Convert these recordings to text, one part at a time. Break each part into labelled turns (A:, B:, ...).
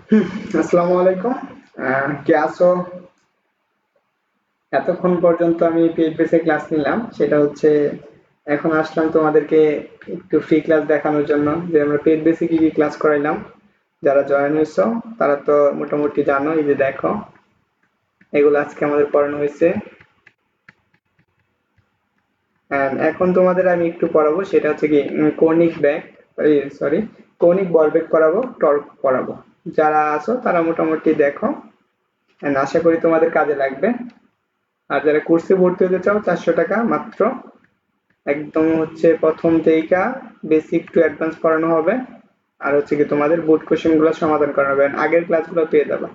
A: আসসালামু আলাইকুম। কে আছো? এতক্ষণ পর্যন্ত আমি পেইড বেসে ক্লাস নিলাম, সেটা হচ্ছে এখন আসলাম তোমাদেরকে একটু ফ্রি ক্লাস দেখানোর জন্য যে আমরা পেইড বেসে কি কি ক্লাস করাইলাম। যারা জয়েন হয়েছো তারা তো মোটামুটি জানো, এই যে দেখো এগুলো আজকে আমাদের পড়ানো হয়েছে। And এখন তোমাদের আমি একটু পড়াবো, সেটা হচ্ছে কি কৌণিক ব্যাগ, সরি কৌণিক ভরবেগ পড়াবো, টর্ক পড়াবো। যারা আছো তারা মোটামুটি দেখো, and আশা করি তোমাদের কাজে লাগবে। আর যারা কোর্সে ভর্তি হতে চাও 400 টাকা মাত্র, একদম হচ্ছে প্রথম থেইকা বেসিক টু অ্যাডভান্স পড়ানো হবে। আর হচ্ছে কি তোমাদের বোর্ড কোশ্চেন গুলো সমাধান করা হবে, and আগের ক্লাসগুলো পেয়ে যাবা।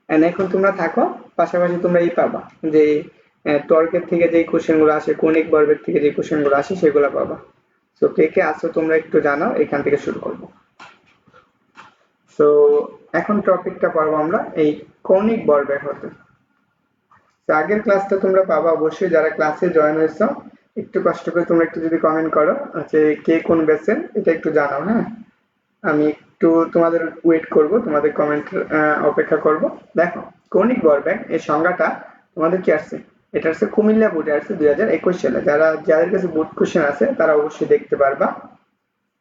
A: এন্ড এখন তোমরা থাকো, পাশাপাশি তোমরা এই পাবা যে টর্কের থেকে যে কোশ্চেন গুলো আসে, কৌণিক ভরবেগ থেকে যে কোশ্চেন গুলো আসে সেগুলো পাবা। তো কে কে আসো তোমরা একটু জানাও, এখান থেকে শুরু করবো। তো এখন টপিকটা পড়বো আমরা এই কৌণিক ভরবেগ হতে। তো আগের ক্লাসটা তোমরা পাবা অবশ্যই, যারা ক্লাসে জয়েন হয়েছো একটু কষ্ট করে তোমরা একটু যদি কমেন্ট করো যে কে কোন ব্যাচের, এটা একটু জানাও। হ্যাঁ, আমি একটু তোমাদের ওয়েট করব, তোমাদের কমেন্ট অপেক্ষা করব। দেখো, কৌণিক ভরবেগ এই সংজ্ঞাটা তোমাদের কি আসছে, এটা আসছে কুমিল্লা বোর্ডে আসছে 2021 সালে। যাদের কাছে বোর্ড কোশ্চেন আছে তারা অবশ্যই দেখতে পারবা,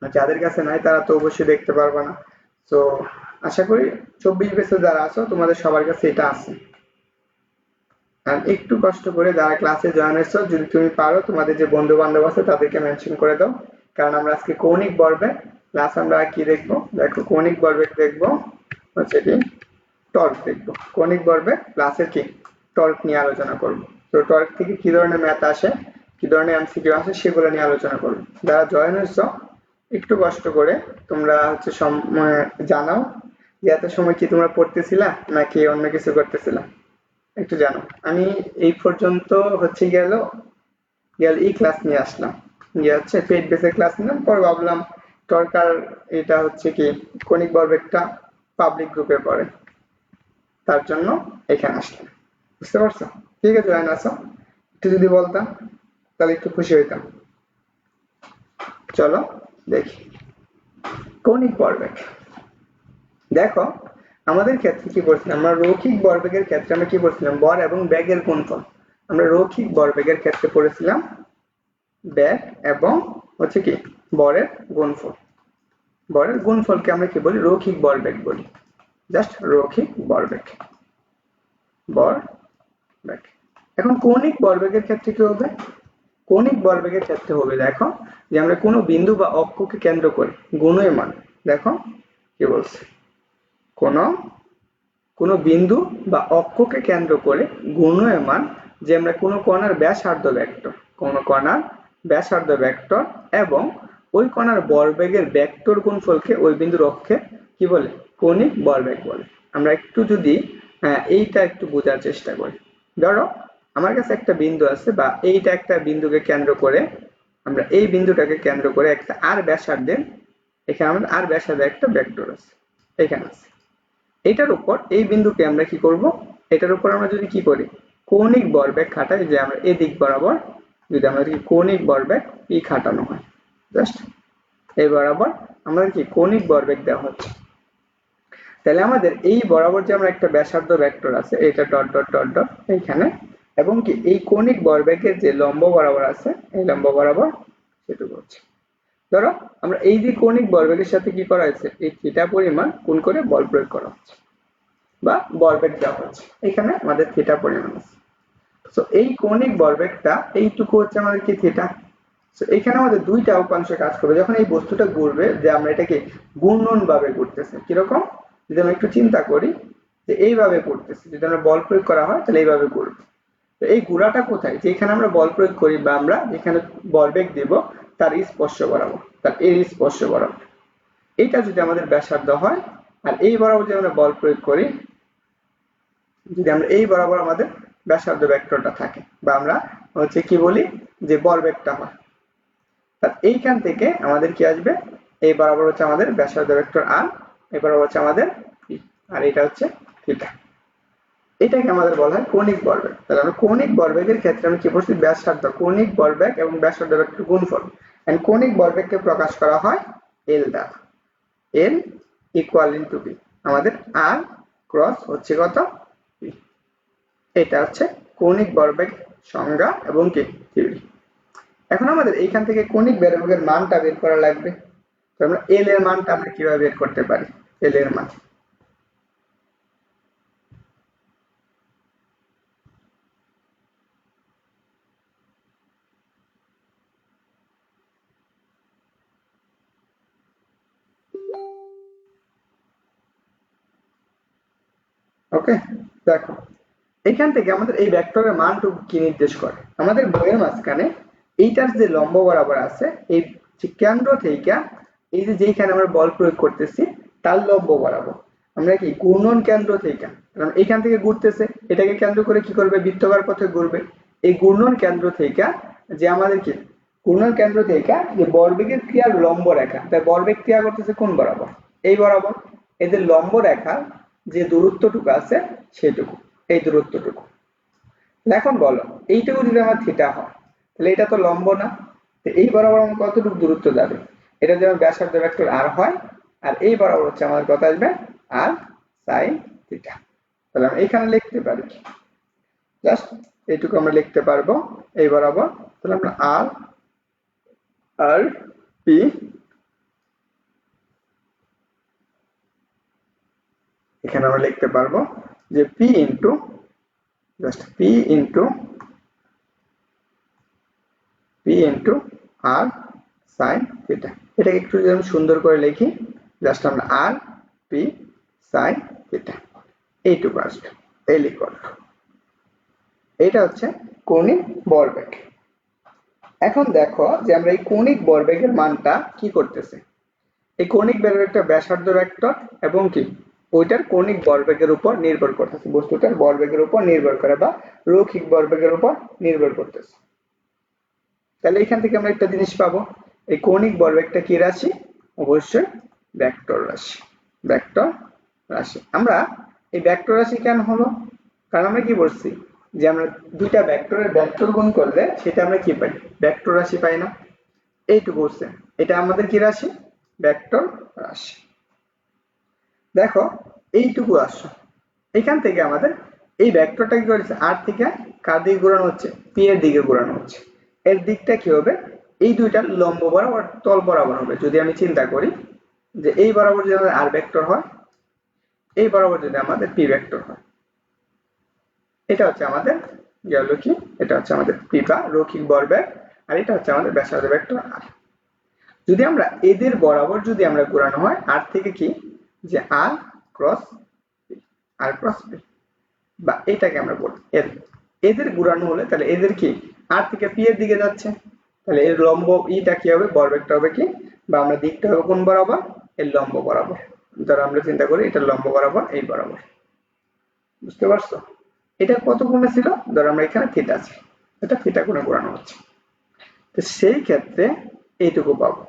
A: আর যাদের কাছে নাই তারা তো অবশ্যই দেখতে পারবা না। তো আশা করি 24 ব্যাচে যারা আছো তোমাদের সবার কাছে এটা আছে। আর একটু কষ্ট করে যারা ক্লাসে জয়েন হয়েছো, যদি তুমি পারো তোমাদের যে বন্ধু বান্ধব আছে তাদেরকে মেনশন করে দাও, কারণ আমরা আজকে কৌণিক ভরবেগ প্লাস আমরা কি দেখবো, দেখো কৌণিক ভরবেগ দেখবো, হচ্ছে কি টর্ক দেখবো। কৌণিক ভরবেগ প্লাসের কি টর্ক নিয়ে আলোচনা করব। তো টর্ক থেকে কি ধরনের ম্যাথ আসে, কি ধরনের এমসিকিউ আসে সেগুলো নিয়ে আলোচনা করব। যারা জয়েন হয়েছো একটু কষ্ট করে তোমরা হচ্ছে জানাও যে এত সময় কি তোমরা পড়তেছিলা নাকি অন্য কিছু করতেছিলা, একটু জানো। আমি এই পর্যন্ত হচ্ছে গেল এই ক্লাস নিয়ে আসলাম, গিয়ে হচ্ছে পেড বেসে ক্লাস নিলাম, পর ভাবলাম সরকার এটা হচ্ছে কি কৌণিক ভরবেগটা পাবলিক গ্রুপে পড়ে, তার জন্য এখানে আসলাম। বুঝতে পারছো? ঠিক আছে, জয়েন আছো, একটু যদি বলতাম তাহলে একটু খুশি হইতাম। চলো দেখি কৌণিক ভরবেগ। দেখো, আমাদের ক্ষেত্রে কি বলছিলাম, আমরা রৈখিক ভরবেগের ক্ষেত্রে আমরা কি বলছিলাম, বর এবং বেগের গুণফল। আমরা রৈখিক ভরবেগের ক্ষেত্রে পড়েছিলাম বেগ এবং হচ্ছে কি বরের গুণফল। বরের গুণফলকে আমরা কি বলি, রৈখিক ভরবেগ বলি। জাস্ট রৈখিক ভরবেগ, বর বেগ। এখন কৌণিক ভরবেগের ক্ষেত্রে কি হবে, কৌণিক ভরবেগের ক্ষেত্রে হবে দেখো যে আমরা কোনো বিন্দু বা অক্ষকে কেন্দ্র করে গুণমান, দেখো কি বলছে, কোনো কোনো বিন্দু বা অক্ষকে কেন্দ্র করে ঘূর্ণায়মান যে আমরা কোনো কণার ব্যাসার্ধ ভেক্টর, কোনো কণার ব্যাসার্ধ ভেক্টর এবং ওই কণার ভরবেগের ভেক্টর গুণফলকে ওই বিন্দুর অক্ষে কি বলে, কৌণিক ভরবেগ বলে। আমরা একটু যদি এইটা একটু বোঝার চেষ্টা করি, ধরো আমার কাছে একটা বিন্দু আছে, বা এইটা একটা বিন্দুকে কেন্দ্র করে, আমরা এই বিন্দুটাকে কেন্দ্র করে একটা আর ব্যাসার্ধের, এখানে আমাদের আর ব্যাসার্ধের একটা ভেক্টর আছে এখানে আছে। এটার উপর এই বিন্দুকে আমরা কি করব, এটার উপর আমরা যদি কি করি কৌণিক ভরবেগ খাটাই, যে আমরা এদিক বরাবর যদি আমাদের কি কৌণিক ভরবেগ ই খাটানো হয়, জাস্ট এই বরাবর আমাদের কি কৌণিক ভরবেগ দেওয়া হচ্ছে, তাহলে আমাদের এই বরাবর যে আমরা একটা ব্যাসার্ধ ভেক্টর আছে এটা ডট ডট ডট ডট এইখানে, এবং কি এই কৌণিক ভরবেগের যে লম্ব বরাবর আছে এই লম্ব বরাবর সেটুকু হচ্ছে। ধরো আমরা এই যে কৌণিক ভরবেগের সাথে কি করা হয়েছে, এই থিটা পরিমাণ গুণ করে বল প্রয়োগ করা হচ্ছে বা ভরবেগ দেওয়া হচ্ছে, এখানে আমাদের থিটা পরিমাণ আছে। তো এই কৌণিক ভরবেগটা এইটুকু হচ্ছে আমাদের কি থিটা। তো এখানে আমাদের দুইটা উপাংশে কাজ করবে, যখন এই বস্তুটা ঘুরবে যে আমরা এটাকে ঘূর্ণন ভাবে ঘুরতেছে, কিরকম যদি আমরা একটু চিন্তা করি যে এইভাবে ঘুরতেছে, যদি আমরা বল প্রয়োগ করা হয় তাহলে এইভাবে ঘুরবে। তো এই ঘোরাটা কোথায়, যেখানে আমরা বল প্রয়োগ করি বা আমরা যেখানে ভরবেগ দেব তার স্পর্শ বরাবর, তার এর স্পর্শ বরাবর, এইটা যদি আমাদের ব্যাসার্ধ হয়, আর এই বরাবর যদি আমরা বল প্রয়োগ করি, যদি আমরা এই বরাবর আমাদের ব্যাসার্ধ ভেক্টরটা থাকে, বা আমরা হচ্ছে কি বলি যে ভরবেগটা হয়, তার এইখান থেকে আমাদের কি আসবে, এই বরাবর হচ্ছে আমাদের ব্যাসার্ধ ভেক্টর আর, এই বরাবর হচ্ছে আমাদের পি, আর এটা হচ্ছে থিটা। এটাকে আমাদের বলা হয় কৌণিক ভরবেগ। তাহলে আমরা কৌণিক ভরবেগের ক্ষেত্রে আমরা কি বলছি, ব্যাসার্ধ, কৌণিক ভরবেগ এবং ব্যাসার্ধ ভেক্টর গুণফল। এন্ড কৌণিক ভরবেগকে প্রকাশ করা হয় এল দ্বারা, এল ইকুয়াল ইনটু বি। আমাদের আর ক্রস হচ্ছে কত পি। এটা হচ্ছে কৌণিক ভরবেগ সংজ্ঞা এবং কি থিওরি। এখন আমাদের এইখান থেকে কৌণিক ভরবেগের মানটা বের করা লাগবে। তো আমরা এল এর মানটা আমরা কিভাবে বের করতে পারি? এল এর মান ওকে, দেখো এখান থেকে আমাদের এই ভেক্টরের মানটুকু কি নির্দেশ করে? আমাদের বইয়ের মাঝখানে এইটার যে লম্ব বরাবর আছে, এই যে কেন্দ্র থেকে এই যে যেখানে আমরা বল প্রয়োগ করতেছি তার লম্ব বরাবর আমরা কি ঘূর্ণন কেন্দ্র থেকে, কারণ এখান থেকে ঘুরতেছে, এটাকে কেন্দ্র করে কি করবে? বৃত্তাকার পথে ঘুরবে। এই ঘূর্ণন কেন্দ্র থেকে যে আমাদের কি ঘূর্ণন কেন্দ্র থেকে যে বর্বেগের ক্রিয়ার লম্ব রেখা, তাই বর্বেগ ক্রিয়া করতেছে কোন বরাবর? এই বরাবর। এদের লম্ব রেখা যে দূরত্বটুকু আছে সেটুকু, এই দূরত্বটুকু। এখন বলো এইটুকু যদি আমার থিটা হয় তাহলে এটা তো লম্ব না, তো এই বরাবর আমার কতটুকু দূরত্ব যাবে? এটা যেমন ব্যাসার্ধ ভেক্টর আর হয়, আর এই বরাবর হচ্ছে আমাদের কত আসবে? আর সাইন থিটা। তাহলে আমরা এখানে লিখতে পারি জাস্ট এইটুকু আমরা লিখতে পারবো এই বরাবর। তাহলে আমরা আর আর পি, এখানে আমরা লিখতে পারবো যে P into just P into R sine theta. এটাকে একটু যদি আমি সুন্দর করে লিখি, জাস্ট আমরা আর পি সাইন থিটা এইটুকু আসবে। এল ইকুয়াল টু, এটা হচ্ছে কৌণিক ভরবেগ। এখন দেখো যে আমরা এই কৌণিক ভরবেগের মানটা কি করতেছে, এই কৌণিক ভরবেগটা ব্যাসার্ধ ভেক্টর এবং কি ওইটার কৌণিক ভরবেগের উপর নির্ভর করতেছে, বস্তুটার ভরবেগের উপর নির্ভর করে বা রৈখিক ভরবেগের উপর নির্ভর করতেছে। তাহলে এখান থেকে আমরা একটা জিনিস পাবো, এই কৌণিক ভরবেগটা কি রাশি? অবশ্যই ভেক্টর রাশি। ভেক্টর রাশি। আমরা এই ভেক্টর রাশি কেন হলো? কারণ আমরা কি বলছি যে আমরা দুইটা ভেক্টরের ভেক্টর গুণ করলে সেটা আমরা কি পাই? ভেক্টর রাশি পাই না? এইটুকু বলছে, এটা আমাদের কি রাশি? ভেক্টর রাশি। দেখো এইটুকু আসছো, এখান থেকে আমাদের এই ভেক্টরটা কি করেছে? আর থেকে কার দিকে ঘোরানো হচ্ছে? পি এর দিকে ঘোরানো হচ্ছে। এর দিকটা কি হবে? এই দুইটার লম্ব বরাবর তল বরাবর হবে। যদি আমি চিন্তা করি যে এই বরাবর যদি আমাদের আর ভেক্টর হয়, এই বরাবর যদি আমাদের পি ভেক্টর হয়, এটা হচ্ছে আমাদের গেল কি, এটা হচ্ছে আমাদের পি বা রৈখিক ভরবেগ, আর এটা হচ্ছে আমাদের ব্যাসার্ধ ভেক্টর আর। যদি আমরা এদের বরাবর যদি আমরা ঘোরানো হয় আর থেকে কি, যে আর ক্রস পি, আর ক্রস পি, বা এটাকে আমরা বলি এল, এদের ঘোরানো হলে তাহলে এদের কি আর থেকে পি এর দিকে যাচ্ছে, তাহলে এর লম্ব ইটা কি হবে? ভরবেগটা হবে কি, বা আমরা দিকটা হবে কোন বরাবর? এর লম্ব বরাবর। ধরো আমরা চিন্তা করি এটা লম্ব বরাবর, এই বরাবর। বুঝতে পারছো? এটা কত কোণে ছিল? ধরো আমরা এখানে থিটা আছে, এটা থিটা কোণে ঘোরানো হচ্ছে, তো সেই ক্ষেত্রে এইটুকু পাবো।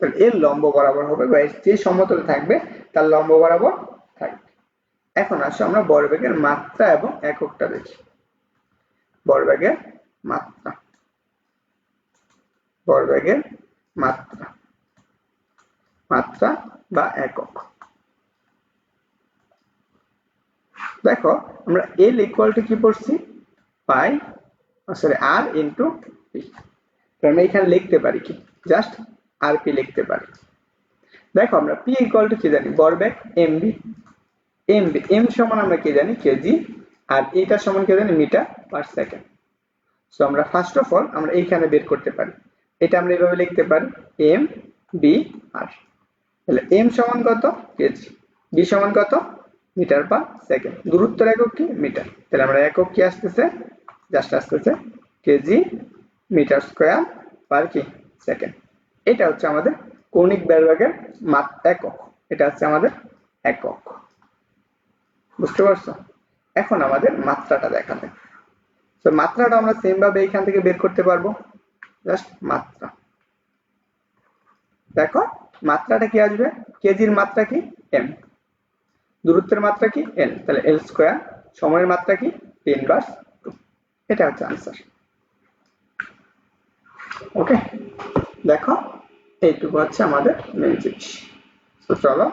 A: তাহলে এর লম্ব বরাবর হবে বা যে সমতলে থাকবে তার লম্ব বরাবর থাকবে। এখন আসো আমরা ভরবেগের মাত্রা এবং এককটা দেখি। ভরবেগের মাত্রা, ভরবেগের মাত্রা, মাত্রা বা একক। দেখো আমরা এল ইকুয়াল টু কি পড়ছি? পাই সরি আর ইন্টু পি। আমরা এখানে লিখতে পারি কি, জাস্ট আর পি লিখতে পারি। দেখো আমরা পি ইকুয়াল টু কি জানি? ভরবেগ এমবি। এমবি, এম সমান আমরা কি জানি? কেজি, আর এটা সমান কি জানি? Metre per second. সো আমরা ফার্স্ট অফ অল আমরা এইখানে বের করতে পারি, এটা আমরা এভাবে লিখতে পারি এম বি আর। তাহলে এম সমান কত? কেজি। বি সমান কত? Metre per second. দূরত্বের একক কি? মিটার। তাহলে আমরা একক কি আসতেছে? জাস্ট আসতেছে কেজি মিটার স্কয়ার পার কি সেকেন্ড। এটা হচ্ছে আমাদের কৌণিক ভরবেগের একক, এটা হচ্ছে আমাদের একক। বুঝতে পারছো? এখন আমাদের মাত্রাটা দেখাবে। তো মাত্রাটা আমরা সেম ভাবে এখান থেকে বের করতে পারবো, জাস্ট মাত্রা। দেখো মাত্রাটা কি আসবে? কেজির মাত্রা কি? এম, দূরত্বের মাত্রা কি? এল, তাহলে এল স্কয়ার, সময়ের মাত্রা কি? P inverse 2। এটা হচ্ছে आंसर। ওকে, দেখো এইটুকু হচ্ছে আমাদের মেইন জিনিস। তো চলো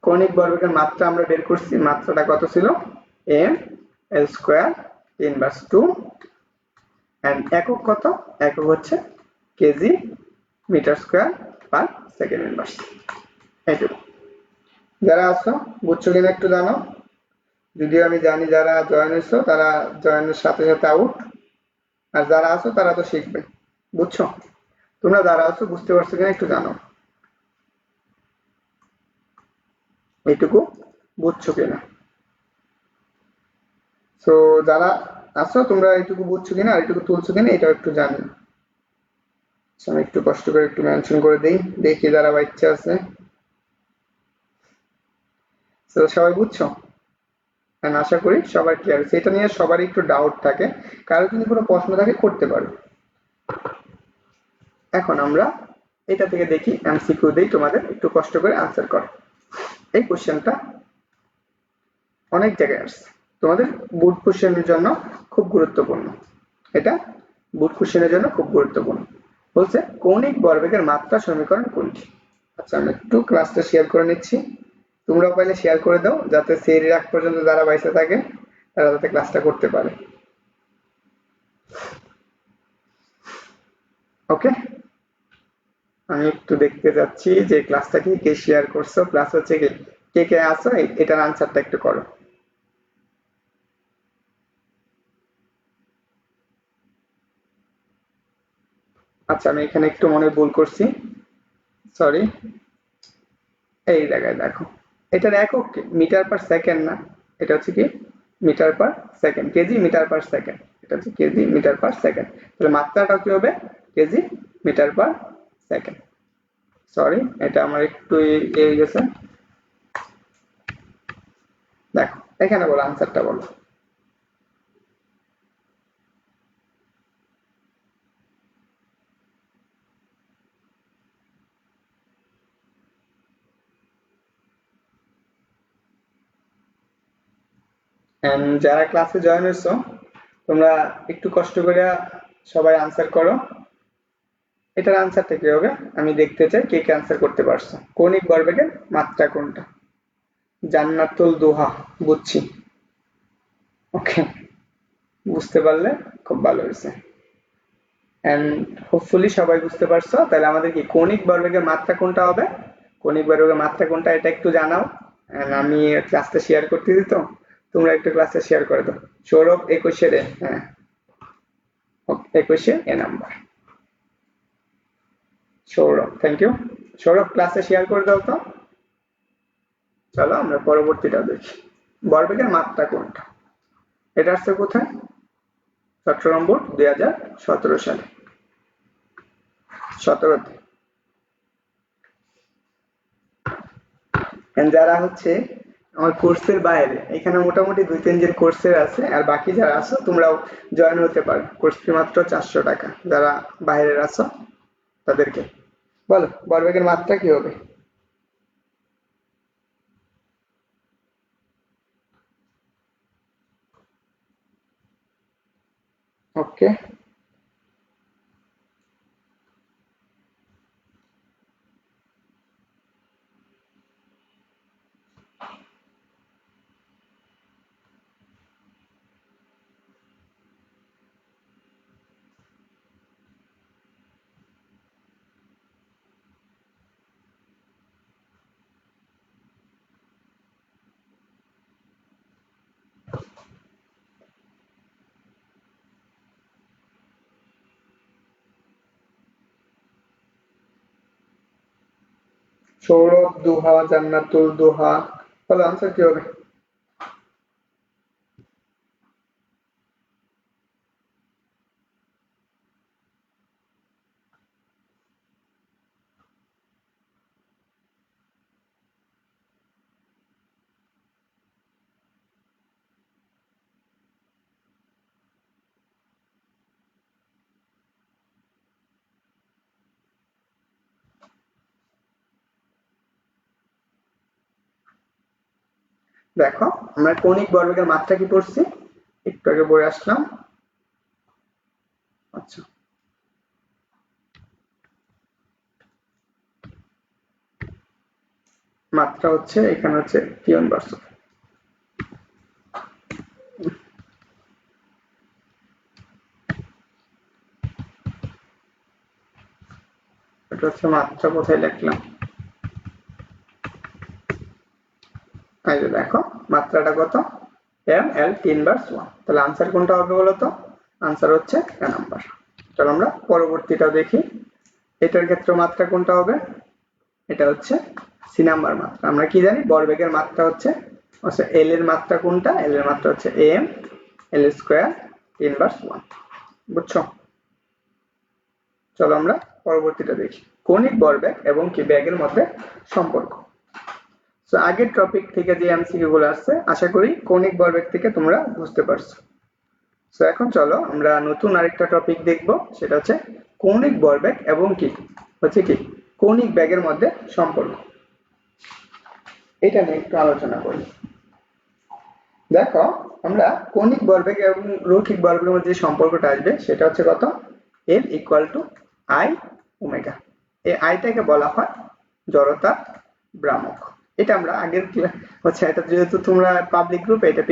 A: কৌণিক ভরবেগের মাত্রা আমরা বের করছি, মাত্রাটা কত ছিল, m l square inverse 2 and একক কত, একক হচ্ছে KG metre square per second inverse. এইটুকু যারা আছো বুঝছো কিনা একটু জানো, যদিও আমি জানি যারা জয়েন হয়েছো তারা জয়েনের সাথে সাথে আউট, আর যারা আছো তারা তো শিখবে, বুঝছো? তোমরা যারা আছো বুঝতে পারছো কিনা একটু জানো, এইটুকু বুঝছো কিনা। সো যারা আছো তোমরা এইটুকু বুঝছো কিনা আর এইটুকু তুলছো কিনা এটাও একটু জানি। আমি একটু কষ্ট করে একটু মেনশন করে দিই, দেখি যারা বাচ্চা আছে। তো সবাই বুঝছো? আমি আশা করি সবার ক্লিয়ার আছে, এটা নিয়ে সবারই একটু ডাউট থাকে, কারো যদি কোনো প্রশ্ন থাকে করতে পারো। এখন আমরা এটা থেকে দেখি এমসিকিউ দেই, তোমাদের একটু কষ্ট করে আনসার করো। এই কোশ্চেনটা অনেক জায়গায় আসছে, তোমাদের বোর্ড কোশ্চেনের জন্য খুব গুরুত্বপূর্ণ, এটা বোর্ড কোশ্চেনের জন্য খুব গুরুত্বপূর্ণ। বলছে কৌণিক ভরবেগের মাত্রা সমীকরণ কোনটি। আচ্ছা আমি একটু ক্লাসটা শেয়ার করে নিচ্ছি, তোমরাও পাইলে শেয়ার করে দাও যাতে সেই আগ পর্যন্ত যারা বাইসে থাকে তারা যাতে ক্লাসটা করতে পারে। ওকে, আমি একটু দেখতে যাচ্ছি যে ক্লাসটা কে শেয়ার করছো, ক্লাস হচ্ছে কি কে কে আছো, এটার আনসারটা একটু করো। আচ্ছা আমি এখানে একটু মনে ভুল করছি, সরি। এই জায়গায় দেখো, এটার একক মিটার পার সেকেন্ড না, এটা হচ্ছে কি metre per second, KG metre per second, এটা হচ্ছে কেজি মিটার পার সেকেন্ড, তাহলে মাত্রাটা কি হবে, KG metre per second. Sorry এটা আমার একটু হয়ে গেছে, দেখো এখানে বলো আনসারটা বলো। যারা ক্লাসে জয়েন হয়েছো তোমরা একটু কষ্ট করে সবাই আনসার করো, এটার আনসারটা কি হবে আমি দেখতে চাই কে কে আনসার করতে পারছো। কৌণিক ভরবেগের মাত্রা কোনটা, জান্নাতুল দোহা, বুঝছি, ওকে বুঝতে পারলে খুব ভালো হয়েছে, এন্ড হোপফুলি সবাই বুঝতে পারছো। তাহলে আমাদের কি কৌণিক ভরবেগের মাত্রা কোনটা হবে, কৌণিক ভরবেগের মাত্রা কোনটা এটা একটু জানাও, এন্ড আমি ক্লাসটা শেয়ার করতে দিই, তো তোমরা একটু ক্লাসটা শেয়ার করে দাও। সৌরভ 21 হ্যাঁ 21 এ number, Sourav thank you. Sourav ক্লাসে শেয়ার করে দাও তো। চলো আমরা পরবর্তীটা দেখি, ভরবেগের মাত্রা কোনটা, এটা আসছে কোথায়, 17 বোর্ড 2017 সালে, 17তে। যারা হচ্ছে আমার কোর্সের বাইরে, এখানে মোটামুটি 2-3 জন কোর্সের আছে, আর বাকি যারা আছো তোমরাও জয়েন হতে পারো, কোর্স ফি মাত্র 400 টাকা, যারা বাইরের আছো তাদেরকে বলো ভরবেগের মাত্রা কি হবে। ওকে সৌরভ দুহা, জান্নাতুল দুহা, বলো আনসার কি হবে। দেখো আমরা কৌণিক ভরবেগের মাত্রা কি পড়ছি, একটু আগে পড়ে আসলাম। আচ্ছা মাত্রা হচ্ছে এখানে হচ্ছে কিউ ইনভার্স অফ, এটা হচ্ছে মাত্রা, কোথায় লিখলাম, এই যে দেখো মাত্রাটা কত, এম এল টি ইনভার্স 1। তাহলে আনসার কোনটা হবে বলো তো? আনসার হচ্ছে এ নাম্বার। চলো আমরা পরবর্তীটাও দেখি। এটার ক্ষেত্রে মাত্রা কোনটা হবে? এটা হচ্ছে সি নাম্বার মাত্রা। আমরা কি জানি ভরবেগের মাত্রা হচ্ছে এল এর মাত্রা কোনটা? এল এর মাত্রা হচ্ছে এম এল স্কয়ার ইনভার্স 1। বুঝছো? চলো আমরা পরবর্তীটা দেখি, কৌণিক ভরবেগ এবং কি বেগের মধ্যে সম্পর্ক। তো আগের টপিক থেকে যে এমসিকিউ গুলো আসছে, আশা করি কৌণিক ভরবেগ থেকে তোমরা বুঝতে পারছো। তো এখন চলো আমরা নতুন আরেকটা টপিক দেখব, সেটা হচ্ছে কৌণিক ভরবেগ এবং কি হচ্ছে কি কৌণিক বেগের মধ্যে সম্পর্ক। এটা নিয়ে একটু আলোচনা করি। দেখো আমরা কৌণিক ভরবেগ এবং রৈখিক ভরবেগের মধ্যে যে সম্পর্কটা আসবে সেটা হচ্ছে কত, L equal to I omega. এই আইটাকে বলা হয় জড়তা ভ্রামক। এটা আমরা আগের হচ্ছে, এটা যেহেতু তোমরা পাবলিক গ্রুপে, এটা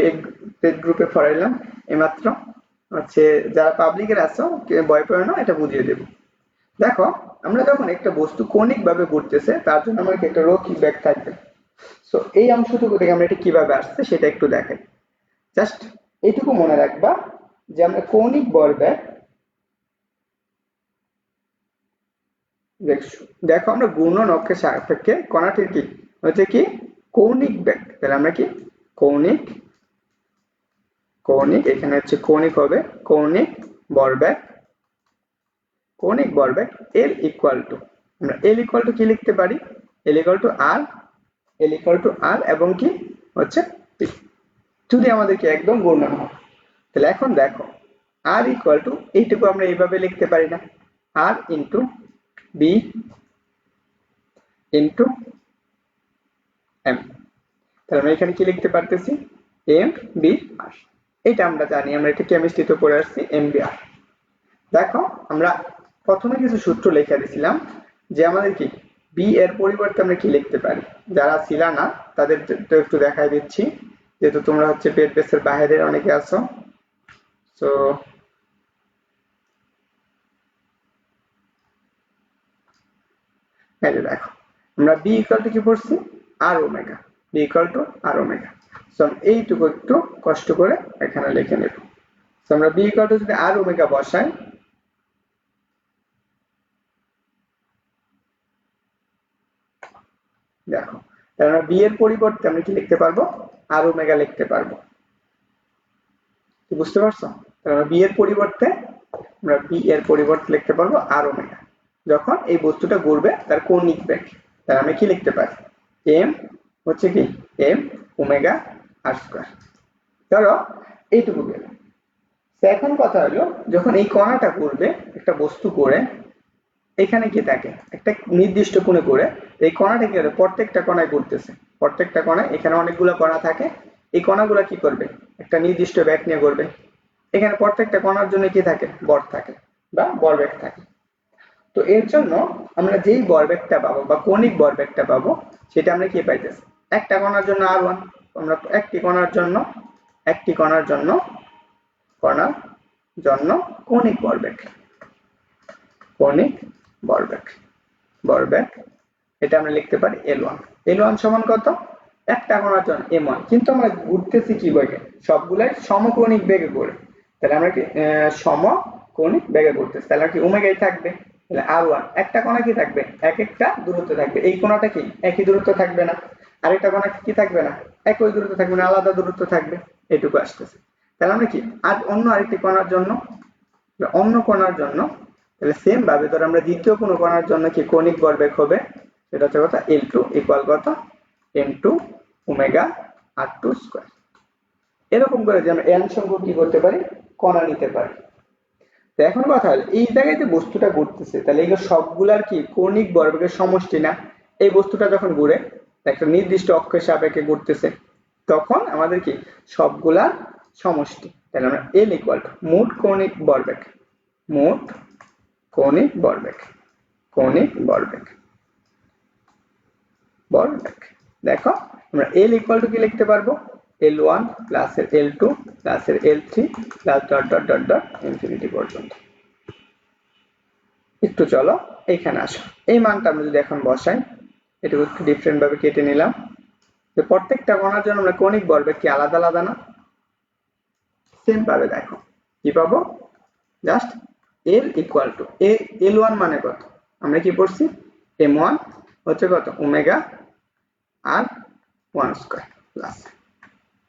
A: পেড গ্রুপে পড়াইলাম এইমাত্র, হচ্ছে যারা পাবলিকের আছো ভয় পেও না, এটা বুঝিয়ে দেব। দেখো আমরা যখন একটা বস্তু কৌণিক ভাবে ঘুরতেছে তার জন্য আমাদের একটা রৈখিক বেগ থাকবে। সো এই অংশটুকু থেকে আমরা এটা কিভাবে আসছে সেটা একটু দেখাই। জাস্ট এইটুকু মনে রাখবা যে আমরা কৌণিক ভরবেগ, দেখো আমরা ঘূর্ণন অক্ষের সাপেক্ষে কণাটির কি হচ্ছে কি কৌণিক বেগ। তাহলে আমরা কি কৌণিক কৌণিক এখানে হচ্ছে কৌণিক হবে কৌণিক ভরবেগ, কৌণিক ভরবেগ L ইকুয়াল টু, আমরা L ইকুয়াল টু কি লিখতে পারি, L equal to R, L equal to R এবং কি হচ্ছে P, যদি আমাদেরকে একদম ঘূর্ণন হয়। তাহলে এখন দেখো R ইকুয়াল টু, এইটুকু আমরা এইভাবে লিখতে পারি না, R into B into M। তাহলে আমরা এখানে কি লিখতে পারতেছি, এম বি আর। এটা আমরা জানি, আমরা এটা কেমিস্ট্রিতে পড়ে আসছি এম বি আর। দেখো আমরা প্রথমে কিছু সূত্র লিখে দিয়েছিলাম যে আমাদের কি বি এর পরিবর্তে আমরা কি লিখতে পারি। যারা ছিল না তাদের একটু দেখাই দিচ্ছি, যেহেতু তোমরা হচ্ছে পেড বেসের বাইরে অনেকে আছো। তো এই যে দেখো আমরা বি ইকুয়াল টু কি পড়ছি, R omega, B equal to R omega. So এইটুকু একটু কষ্ট করে এখানে লিখে নেব। সো আমরা বি ইকুয়াল টু যদি আর ওমেগা বসাই, দেখো তাহলে আমরা বি এর পরিবর্তে আমরা কি লিখতে পারবো, আর ওমেগা লিখতে পারবো। বুঝতে পারছো? তাহলে আমরা বি এর পরিবর্তে, আমরা বি এর পরিবর্তে লিখতে পারবো আর ওমেগা, যখন এই বস্তুটা ঘুরবে তার কৌণিক বেগ। তাহলে আমরা কি লিখতে পারি, এম হচ্ছে কি এম ওমেগা আর স্কয়ার। ধরো এইটুকু গেল। এখন কথা হলো যখন এই কণাটা ঘুরবে, একটা বস্তু করে এখানে কি থাকে একটা নির্দিষ্ট কোণে করে, এই কণাটা কি হবে প্রত্যেকটা কণায় ঘুরতেছে, প্রত্যেকটা কণায় এখানে অনেকগুলো কণা থাকে, এই কণাগুলো কি করবে একটা নির্দিষ্ট বেগ নিয়ে ঘুরবে। এখানে প্রত্যেকটা কণার জন্য কি থাকে, ভর থাকে বা ভরবেগ থাকে। তো এর জন্য আমরা যেই ভরবেগটা পাবো বা কৌণিক ভরবেগটা পাবো সেটা আমরা কি পাইতেছি, একটা কণার জন্য r1, আমরা একটি কণার জন্য কণার জন্য কৌণিক ভরবেগ, কৌণিক ভরবেগ ভরবেগ এটা আমরা লিখতে পারি L1। L1 সমান কত, একটা কণার জন্য m1, কিন্তু আমরা ঘুরতেছি কি বেগে, সবগুলাই সমকৌণিক বেগে ঘুরে। তাহলে আমরা কি সমকৌণিক বেগে ঘুরতেছি, তাহলে কি ওমেগাই থাকবে। তাহলে r1 একটা কণা কি থাকবে, এক একটা দূরত্ব থাকবে, এই কণাটা কি একই দূরত্ব থাকবে না, আরেকটা কণা কি থাকবে না একই দূরত্ব থাকবে না, আলাদা দূরত্ব থাকবে, এইটুকু আসতেছে। তাহলে আমরা কি আর অন্য আরেকটি কণার জন্য, তাহলে সেম ভাবে ধর আমরা দ্বিতীয় কোনো কণার জন্য কি কৌণিক ভরবেগ হবে, সেটা হচ্ছে কত L2 ইকুয়াল কত m2 ওমেগা r2 স্কয়ার। এরকম করে যে আমরা n সংখ্যক কি করতে পারি, কণা নিতে পারি। তো এখন কথা হলো এই জায়গায় যে বস্তুটা ঘুরতেছে, তাহলে এগুলো সবগুলার কি কৌণিক ভরবেগের সমষ্টি না। এই বস্তুটা যখন ঘুরে একটা নির্দিষ্ট অক্ষের সাপেক্ষে ঘুরতেছে, তখন আমাদের কি সবগুলার সমষ্টি। তাহলে আমরা L ইকুয়াল টু মোট কৌণিক ভরবেগ, মোট কৌণিক ভরবেগ, কৌণিক ভরবেগ দেখো আমরা L ইকুয়াল টু কি লিখতে পারবো, L1 প্লাস এর L2 প্লাস এর L3 plus dot dot dot dot infinity পর্যন্ত। একটু চলো এইখানে আসো, এই মানটা আমরা যদি এখন বসাই, এটুকু একটু ডিফারেন্ট ভাবে কেটে নিলাম, যে প্রত্যেকটা গণার জন্য আমরা কৌণিক ভরবেগ কি আলাদা আলাদা না, সেম ভাবে দেখো কি পাবো, just L equal to L1 মানে কত, আমরা কি পড়ছি M1 হচ্ছে কত ওমেগা আর 1 স্কয়ার প্লাস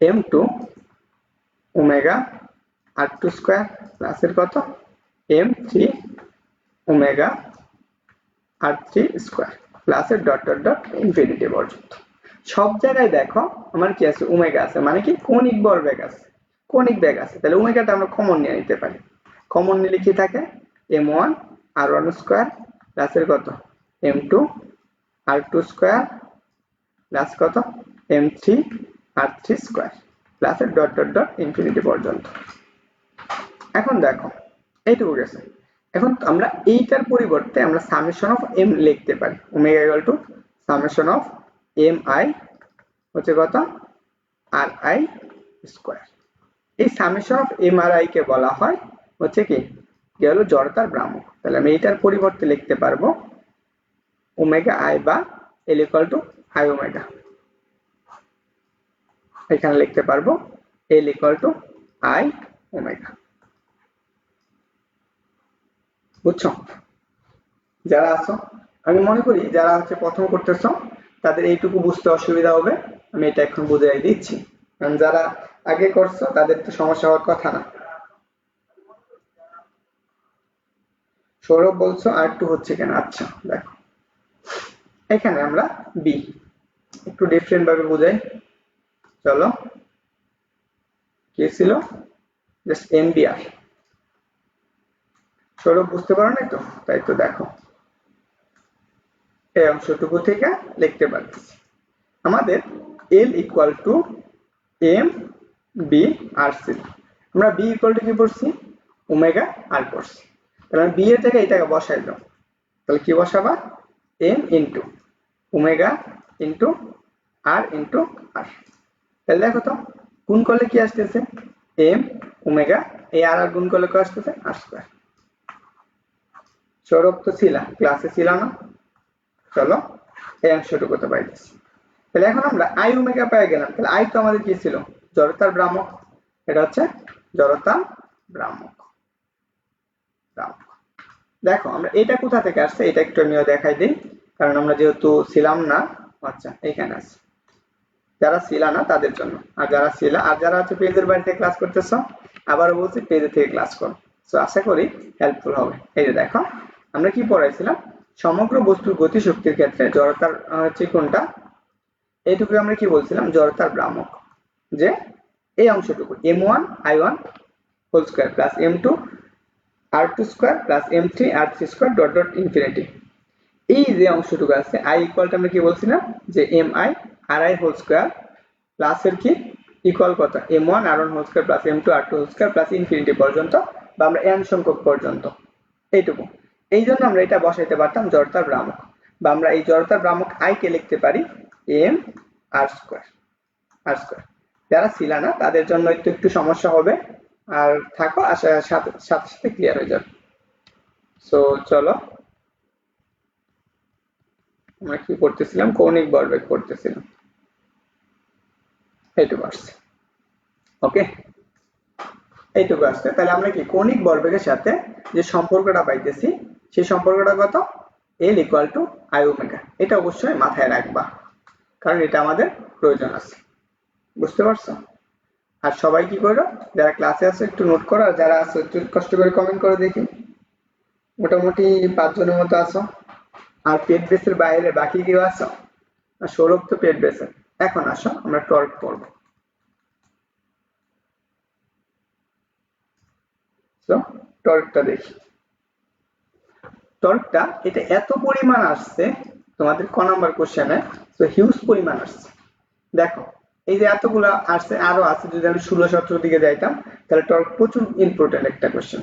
A: M2 ওমেগা আর 2 স্কয়ার প্লাস এর কত M3 ওমেগা আর 3 স্কয়ার প্লাস এর ডট ডট ডট ইনফিনিটি পর্যন্ত। সব জায়গায় দেখো আমার কি আছে ওমেগা আছে, মানে কি কৌণিক ভরবেগ আছে, কৌণিক বেগ আছে, তাহলে ওমেগাটা আমরা কমন নিয়ে নিতে পারি। কমন নিলে কি থাকে M1 R1 স্কয়ার প্লাস এর কত M2 R2 স্কয়ার প্লাস কত M3 R3 স্কয়ার প্লাস এর ডট ডট ডট ইনফিনিটি পর্যন্ত। এখন দেখো এইটুকু গেছে, এখন আমরা এইটার পরিবর্তে আমরা সামেশন অফ m লিখতে পারি, omega equal to summation of mi হচ্ছে কত ri স্কয়ার। এই সামেশন অফ mri কে বলা হয় হচ্ছে কি হলো জড়তার ভ্রামক। তাহলে আমি এইটার পরিবর্তে লিখতে পারবো ওমেগা i বা l equal to i omega, এখানে লিখতে পারবো l equal to i omega. বুঝছো যারা আছো, আমি মনে করি যারা হচ্ছে প্রথম করতেছো তাদের এইটুকু বুঝতে অসুবিধা হবে, আমি এটা এখন বুঝাই দিচ্ছি, কারণ যারা আগে করছো তাদের তো সমস্যা হওয়ার কথা না। সৌরভ বলছো R2 হচ্ছে কেন, আচ্ছা দেখো এখানে আমরা b একটু ডিফারেন্ট ভাবে বুঝাই, চলো কি ছিল জাস্ট mbr, সৌরভ বুঝতে পারো না তো, তাই তো দেখো এই অংশটুকু থেকে লিখতে পারতেছি আমাদের L equal to m b r c, আমরা b ইকুয়াল টু কি পড়ছি ওমেগা r পড়ছি, তাহলে b এর জায়গায় এটাকে বসাই দাও, তাহলে কি বসাবা m into omega into r into r, তাহলে দেখো তো গুণ করলে কি আসতেছে m ওমেগা, এই r আর গুণ করলে কি আসতেছে r স্কয়ার। সৌরভ তো ছিল ক্লাসে ছিল না, চলো এই অংশটুকু তো পাইতেছি। তাহলে এখন আমরা i ওমেগা পেয়ে গেলাম, তাহলে i তো আমাদের কি ছিল জড়তার ভ্রামক, এটা হচ্ছে জড়তার ভ্রামক। দেখো আমরা এটা কোথা থেকে আসছে এটা একটু আমিও দেখাই দিই, কারণ আমরা যেহেতু ছিলাম না, আচ্ছা এখানে আছে, যারা ছিল না তাদের জন্য, আর যারা ছিল আর যারা হচ্ছে পেজের বাইরে থেকে ক্লাস করতেছো আবারও বলছি পেজে থেকে ক্লাস করো, সো আশা করি হেল্পফুল হবে। এই যে দেখো আমরা কি পড়াইছিলাম, সমগ্র বস্তুর গতিশক্তির ক্ষেত্রে জড়তার হচ্ছে কোনটা, এইটুকু আমরা কি বলছিলাম জড়তার ভ্রামক, যে এই অংশটুকু m1 i1 whole square plus m2 r2 square plus m3 r3 square dot dot infinity, এই যে অংশটুকু আছে i ইকুয়ালটা আমরা কি বলছিলাম যে mi ri whole square plus এর কি ইকুয়াল কত m1 r1 whole square plus m2 r2 whole square plus infinity পর্যন্ত, বা আমরা n সংখ্যক পর্যন্ত এইটুকু, এই জন্য আমরা এটা বসাইতে পারতাম জড়তার ভ্রামক, বা আমরা এই জড়তার ভ্রামক i কে লিখতে পারি m r square r square. যারা ছিল না তাদের জন্য একটু একটু সমস্যা হবে, আর থাকো আশা সাথে সাথে ক্লিয়ার হয়ে যাবে। সো চলো আমরা কি করতেছিলাম কৌণিক ভরবেগ করতেছিলাম, এইটুকু আসছে ওকে, এইটুকু আসছে। তাহলে আমরা কি কৌণিক ভরবেগের সাথে যে সম্পর্কটা পাইতেছি সেই সম্পর্কটা কত L equal to i omega, এটা অবশ্যই মাথায় রাখবা কারণ এটা আমাদের প্রয়োজন আছে, বুঝতে পারছো? আর সবাই কি করো যারা ক্লাসে আছো একটু নোট করো, আর যারা আছো একটু কষ্ট করে কমেন্ট করে দেখি, মোটামুটি 5 জনের মতো আছো, আর পেট বেসের বাইরে বাকি কেউ আছো? আর সৌরভ তো পেট বেসের। এখন আসো আমরা টর্ক পড়বো, তো টর্কটা দেখি। টর্কটা এটা এত পরিমাণ আসছে তোমাদের ক নাম্বার কোশ্চেনে, তো হিউজ পরিমাণ আসছে। দেখো এই যে এতগুলো আসছে, আরো আছে, যদি আমি 16-17 দিকে যাইতাম তাহলে টর্ক প্রচুর ইম্পর্টেন্ট একটা কোশ্চেন।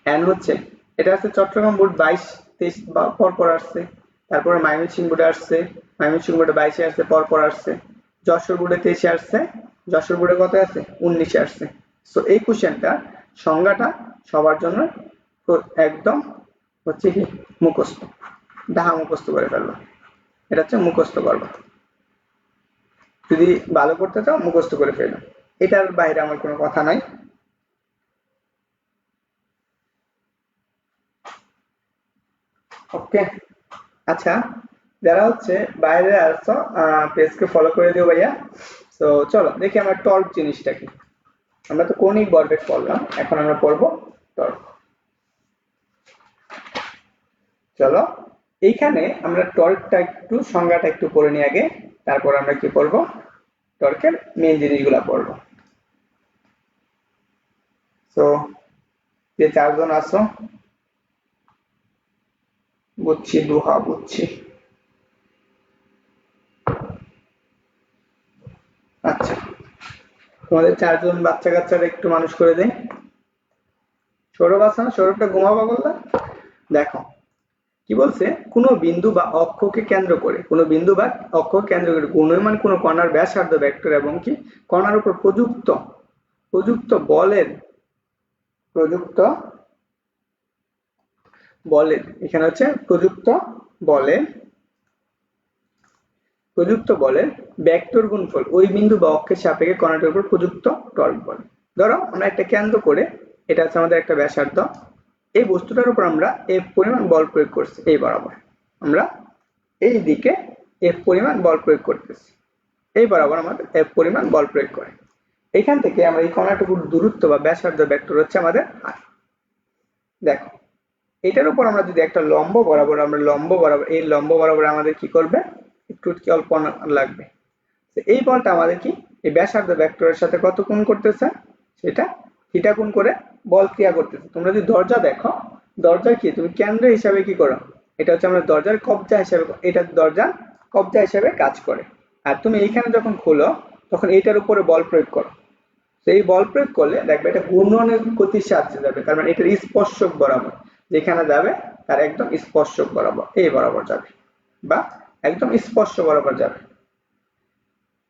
A: এন্ড হচ্ছে এটা আছে চট্টগ্রাম বোর্ড 22-23 পর পর আসছে, তারপরে ময়মনসিংহ বোর্ডে আসছে, ময়মনসিংহ বোর্ডে 22-এ আসছে, পরপর আসছে। যশোর বোর্ডে 23-এ আসছে, যশোর বোর্ডে কত আছে, 19-এ আসছে। সো এই কোশ্চেনটা সংজ্ঞাটা সবার জন্য একদম হচ্ছে কি মুখস্থ, ডাহা মুখস্থ করে ফেলবো। এটা হচ্ছে মুখস্থ করবা, যদি ভালো করতে চাও মুখস্থ করে ফেলো, এটার বাইরে আমার কোনো কথা নাই। ওকে, আচ্ছা যারা হচ্ছে বাইরে আসছো পেজকে ফলো করে দিও ভাইয়া। তো চলো দেখি আমরা টর্ক জিনিসটা কি। আমরা তো কৌণিক ভরবেগ পড়লাম, এখন আমরা পড়বো টর্ক। চলো এইখানে আমরা টর্কটা একটু সংজ্ঞাটা একটু পড়ে নিই আগে, তারপর আমরা কি করব, টর্কের মেইন জিনিসগুলা পড়বো। তো যে চারজন আছো, বুঝছি দুহা বুঝছি। আচ্ছা তোমাদের চারজন বাচ্চা কাচ্চারা একটু মানুষ করে দেয়। সৌরভ আছে না, সৌরভটা ঘুমাবা বললা। দেখো কি বলছে, কোনো বিন্দু বা অক্ষকে কেন্দ্র করে, কোনো বিন্দু বা অক্ষকে কেন্দ্র করে ঘূর্ণায়মান কোনো কণার ব্যাসার্ধ ভেক্টর এবং কি কণার উপর প্রযুক্ত প্রযুক্ত বলের প্রযুক্ত বলের এখানে হচ্ছে প্রযুক্ত বলের ভেক্টর গুণফল ওই বিন্দু বা অক্ষের সাপেক্ষে কণাটির উপর প্রযুক্ত টর্ক বল। ধরো আমরা একটা কেন্দ্র করে, এটা হচ্ছে আমাদের একটা ব্যাসার্ধ, এই বস্তুটার উপর আমরা এফ পরিমাণ বল প্রয়োগ করছি, এই বরাবর আমরা এই দিকে এফ পরিমাণ বল প্রয়োগ করতেছি, এই বরাবর আমাদের এফ পরিমাণ বল প্রয়োগ করে। এখান থেকে আমরা এই কণাটুকুর দূরত্ব বা ব্যাসার্ধ ভেক্টর হচ্ছে আমাদের আর। দেখো এটার উপর আমরা যদি একটা লম্ব বরাবর এই লম্ব বরাবর আমাদের কি করবে, একটু অল্প লাগবে। এই বলটা আমাদের কি এই ব্যাসার্ধ ভেক্টরের সাথে কত গুণ করতেছে, সেটা থিটা গুণ করে বল ক্রিয়া করতেছে। তোমরা যদি দরজা দেখো, দরজা কি তুমি কেন্দ্র হিসাবে কি করো, এটা হচ্ছে আমরা দরজার কবজা হিসাবে, এটা দরজার কবজা হিসাবে কাজ করে। আর তুমি এইখানে যখন খোলো তখন এইটার উপরে বল প্রয়োগ করো, সেই বল প্রয়োগ করলে দেখবে এটা ঘূর্ণনের গতির সাহায্যে যাবে, তার মানে এটার স্পর্শক বরাবর যেখানে যাবে তার একদম স্পর্শক বরাবর এই বরাবর যাবে, বা একদম স্পর্শ বরাবর যাবে।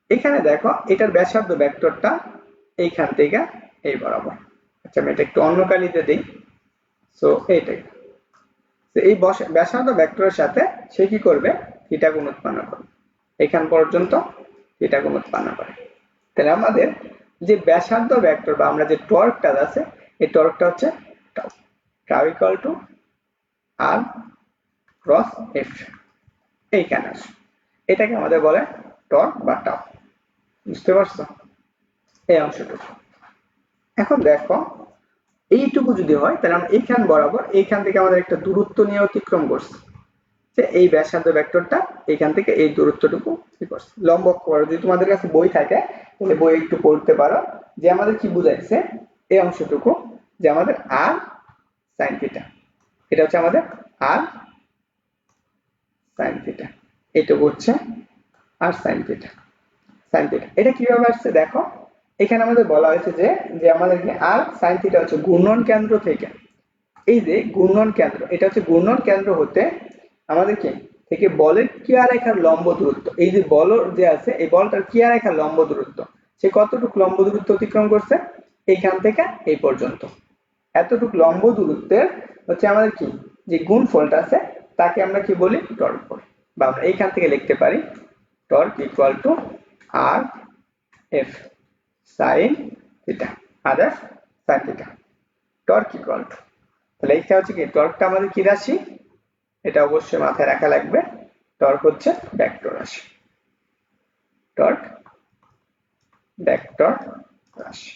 A: এখানে দেখো এটার ব্যাসার্ধ ভেক্টরটা এইখান থেকে এই বরাবর। আচ্ছা আমি এটা একটু অন্য কালিতে দিই। সো এইটাই, এই ব্যাসার্ধ ভেক্টরের সাথে সে কি করবে, থিটা কোণ উৎপন্ন করবে, এখান পর্যন্ত থিটা কোণ উৎপন্ন করে। তাহলে আমাদের যে ব্যাসার্ধ ভেক্টর বা আমরা যে টর্কটা আছে, এই টর্কটা হচ্ছে tau, tau equal to R cross F, এইখানে আসে, এটাকে আমাদের বলে টর্ক বা টাউ। বুঝতে পারছো এই অংশটুকু। এখন দেখো এইটুকু যদি হয় তাহলে আমরা এইখান বরাবর এইখান থেকে আমাদের একটা দূরত্ব নিয়ে অতিক্রম করছি, যে এই ব্যাসার্ধ ভেক্টরটা এইখান থেকে এই দূরত্বটুকু কি করছে, লম্ব অক্ষ বরাবর। যদি তোমাদের কাছে বই থাকে তাহলে বই একটু পড়তে পারো, যে আমাদের কি বুঝাইছে এই অংশটুকু, যে আমাদের আর সাইন থিটা, এটা হচ্ছে আমাদের আর সাইন থিটা, এইটুকু হচ্ছে আর সাইন থিটা। এটা কিভাবে আসছে দেখো, এখানে আমাদের বলা হয়েছে যে যে আমাদের আর সাইন থিটা হচ্ছে ঘূর্ণন কেন্দ্র থেকে, এই যে ঘূর্ণন কেন্দ্র, এটা হচ্ছে ঘূর্ণন কেন্দ্র হতে আমাদের কি থেকে বলের ক্রিয়া রেখার লম্ব দূরত্ব, এই যে বল যে আছে এই বলটার ক্রিয়া রেখার লম্ব দূরত্ব, সে কতটুকু লম্ব দূরত্ব অতিক্রম করছে, এইখান থেকে এই পর্যন্ত, এতটুকু লম্ব দূরত্বের হচ্ছে আমাদের কি যে গুণফলটা আছে তাকে আমরা কি বলি, টর্ক বলি। বা আমরা এইখান থেকে লিখতে পারি torque equal to R F sine theta, R F sine theta, torque equal to, তাহলে এইটা হচ্ছে কি টর্কটা আমাদের কি রাশি, এটা অবশ্যই মাথায় রাখা লাগবে, টর্ক হচ্ছে ভেক্টর রাশি, টর্ক ভেক্টর রাশি।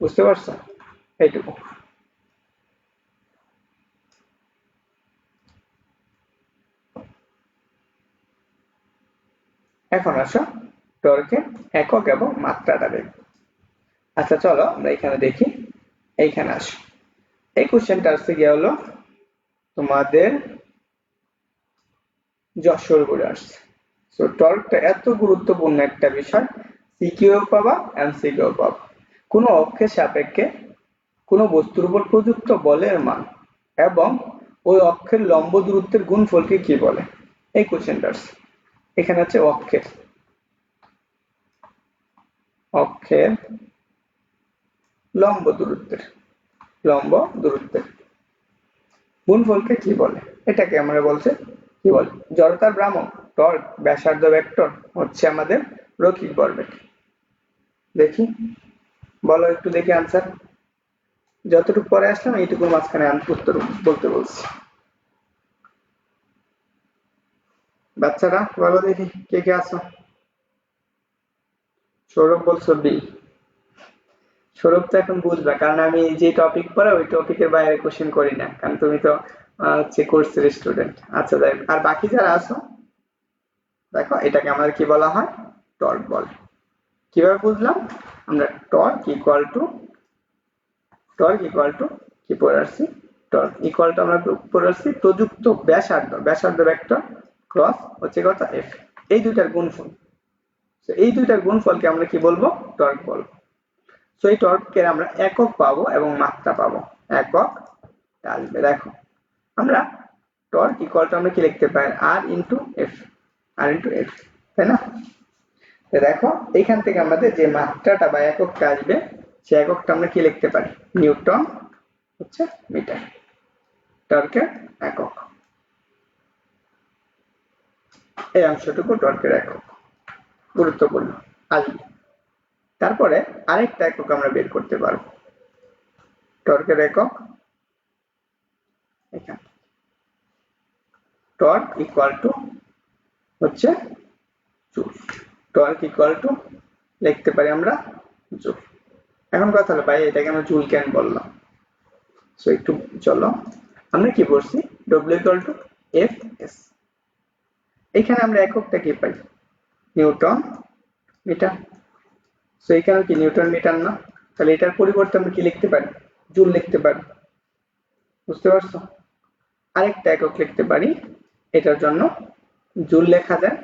A: বুঝতে পারছো এইটুকু। এখন আসো টর্কের একক এবং মাত্রাটা দেখব। আচ্ছা চলো আমরা এখানে দেখি, এইখানে আসো, এই কোশ্চেনটা আসছে গিয়ে হলো তোমাদের যশোর বোর্ডে আসছে। সো টর্কটা এত গুরুত্বপূর্ণ একটা বিষয়, সিকিউ পাবা এমসিকিউ পাবা। কোনো অক্ষের সাপেক্ষে কোনো বস্তুর উপর প্রযুক্ত বলের মান এবং ওই অক্ষের লম্ব দূরত্বের গুণফলকে কি বলে, এই কোশ্চেনটা আসছে এখানে হচ্ছে অক্ষের লম্ব দূরত্বের গুণফলকে কি বলে? এটাকে আমরা বলছে কি বলে? জড়তার ভ্রামক, টর্ক, ব্যাসার্ধ ভেক্টর হচ্ছে আমাদের রৈখিক ভরবেগ। দেখি বলো একটু দেখি আনসার। যতটুকু পরে আসলাম এইটুকুর মাঝখানে উত্তর বলতে বলছি। বাচ্চারা বলো দেখি কে কে আছো? সৌরভ বলছো বি। সৌরভ তো এখন বুঝবা, কারণ আমি যে টপিক পড়া ওই টপিকের বাইরে কোশ্চেন করি না, কারণ তুমি তো হচ্ছে কোর্সের স্টুডেন্ট। আচ্ছা যাই, আর বাকি যারা আছো দেখো এটাকে আমাদের কি বলা হয়? টর্ক বলে। কিভাবে বুঝলাম? আমরা টর্ক ইকুয়াল টু কি পড়ে আসছি? টর্ক ইকুয়াল টু আমরা পড়ে আসছি প্রযুক্ত ব্যাসার্ধ ভেক্টর ক্রস হচ্ছে কত এফ, এই দুইটার গুণফল। এই দুইটার গুণফলকে আমরা কি বলবো? টর্ক বলবো। তো এই টর্কের আমরা একক পাবো এবং মাত্রা পাবো। একক আসবে, দেখো আমরা টর্ক ইকুয়াল টু আমরা কি লিখতে পারি? আর ইন্টু এফ, তাই না? দেখো এখান থেকে আমাদের যে মাত্রাটা বা এককটা আসবে সে এককটা আমরা কি লিখতে পারি? নিউটন হচ্ছে মিটার, টর্কের একক। এই অংশটুকু টর্কের একক, গুরুত্বপূর্ণ আসবে। তারপরে আরেকটা একক আমরা বের করতে পারবো, টর্কের একক এখানে টর্ক ইকুয়াল টু হচ্ছে জুল। টর্ক ইকুয়াল টু লিখতে পারি আমরা জুল। এখন কথা হলো ভাই এটাকে আমরা জুল কেন বললাম? সো একটু চলো আমরা কি বলছি? W equal to F S. এখানে আমরা এককটা কি পাই? Newton metre. সো এখানে কি নিউটন মিটার না? তাহলে এটার পরিবর্তে আমরা কি লিখতে পারি? জুল লিখতে পারি। বুঝতে পারছো? আরেকটা একক লিখতে পারি, এটার জন্য জুল লেখা যায়,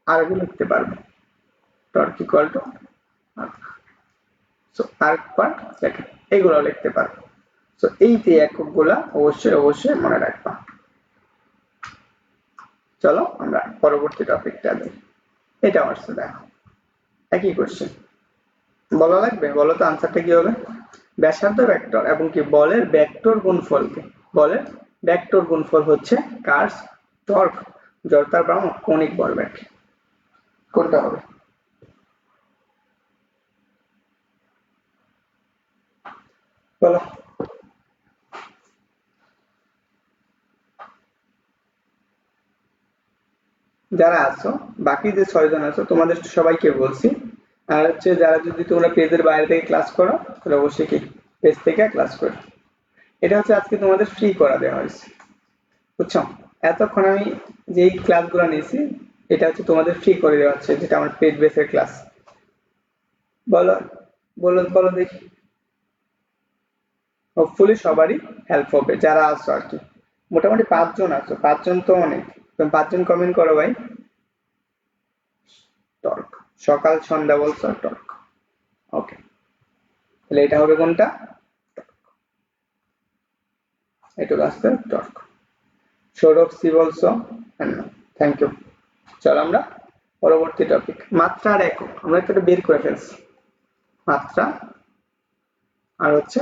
A: আরবি লিখতে পারবো torque equal two arc per second, এগুলো লিখতে পারবো। সো এই যে এককগুলা অবশ্যই মনে রাখবা। চলো আমরা পরবর্তী টপিকটা দেখি। এটা আসছে দেখো একই কোশ্চেন, বলা লাগবে, বলো তো আনসারটা কি হবে? ব্যাসার্ধ ভেক্টর এবং কি বলের ভেক্টর গুণফলকে, বলের ভেক্টর গুণফল হচ্ছে কার? টর্ক, জড়তার ভ্রামক, কৌণিক ভরবেগ। কোনটা হবে? বলো। যারা আছো বাকি যে 6 জন আছো তোমাদের সবাইকে বলছি, আর হচ্ছে যারা যদি তোমরা পেজের বাইরে থেকে ক্লাস করো তাহলে অবশ্যই কি পেজ থেকে ক্লাস করো। এটা হচ্ছে আজকে তোমাদের ফ্রি করা দেওয়া হয়েছে, বুঝছো? এতক্ষণ আমি যেই ক্লাসগুলো নিয়েছি এটা হচ্ছে তোমাদের ফ্রি করে দেওয়া হচ্ছে, যেটা আমার পেড বেসের ক্লাস। বলো বলো বলো দেখি। হোপফুলি সবারই হেল্প হবে যারা আছো আর কি। মোটামুটি 5 জন আছো, 5 জন তো অনেক। তুমি 5 জন কমেন্ট করো ভাই। টর্ক, সকাল সন্ধ্যা বলছো টর্ক। ওকে, তাহলে এটা হবে কোনটা? এটা আসছে টর্ক। সৌরভ সি বলছো, থ্যাংক ইউ। চলো আমরা পরবর্তী টপিক, মাত্রা আর একক। আমরা এটা বের করে ফেলছি মাত্রা, আর হচ্ছে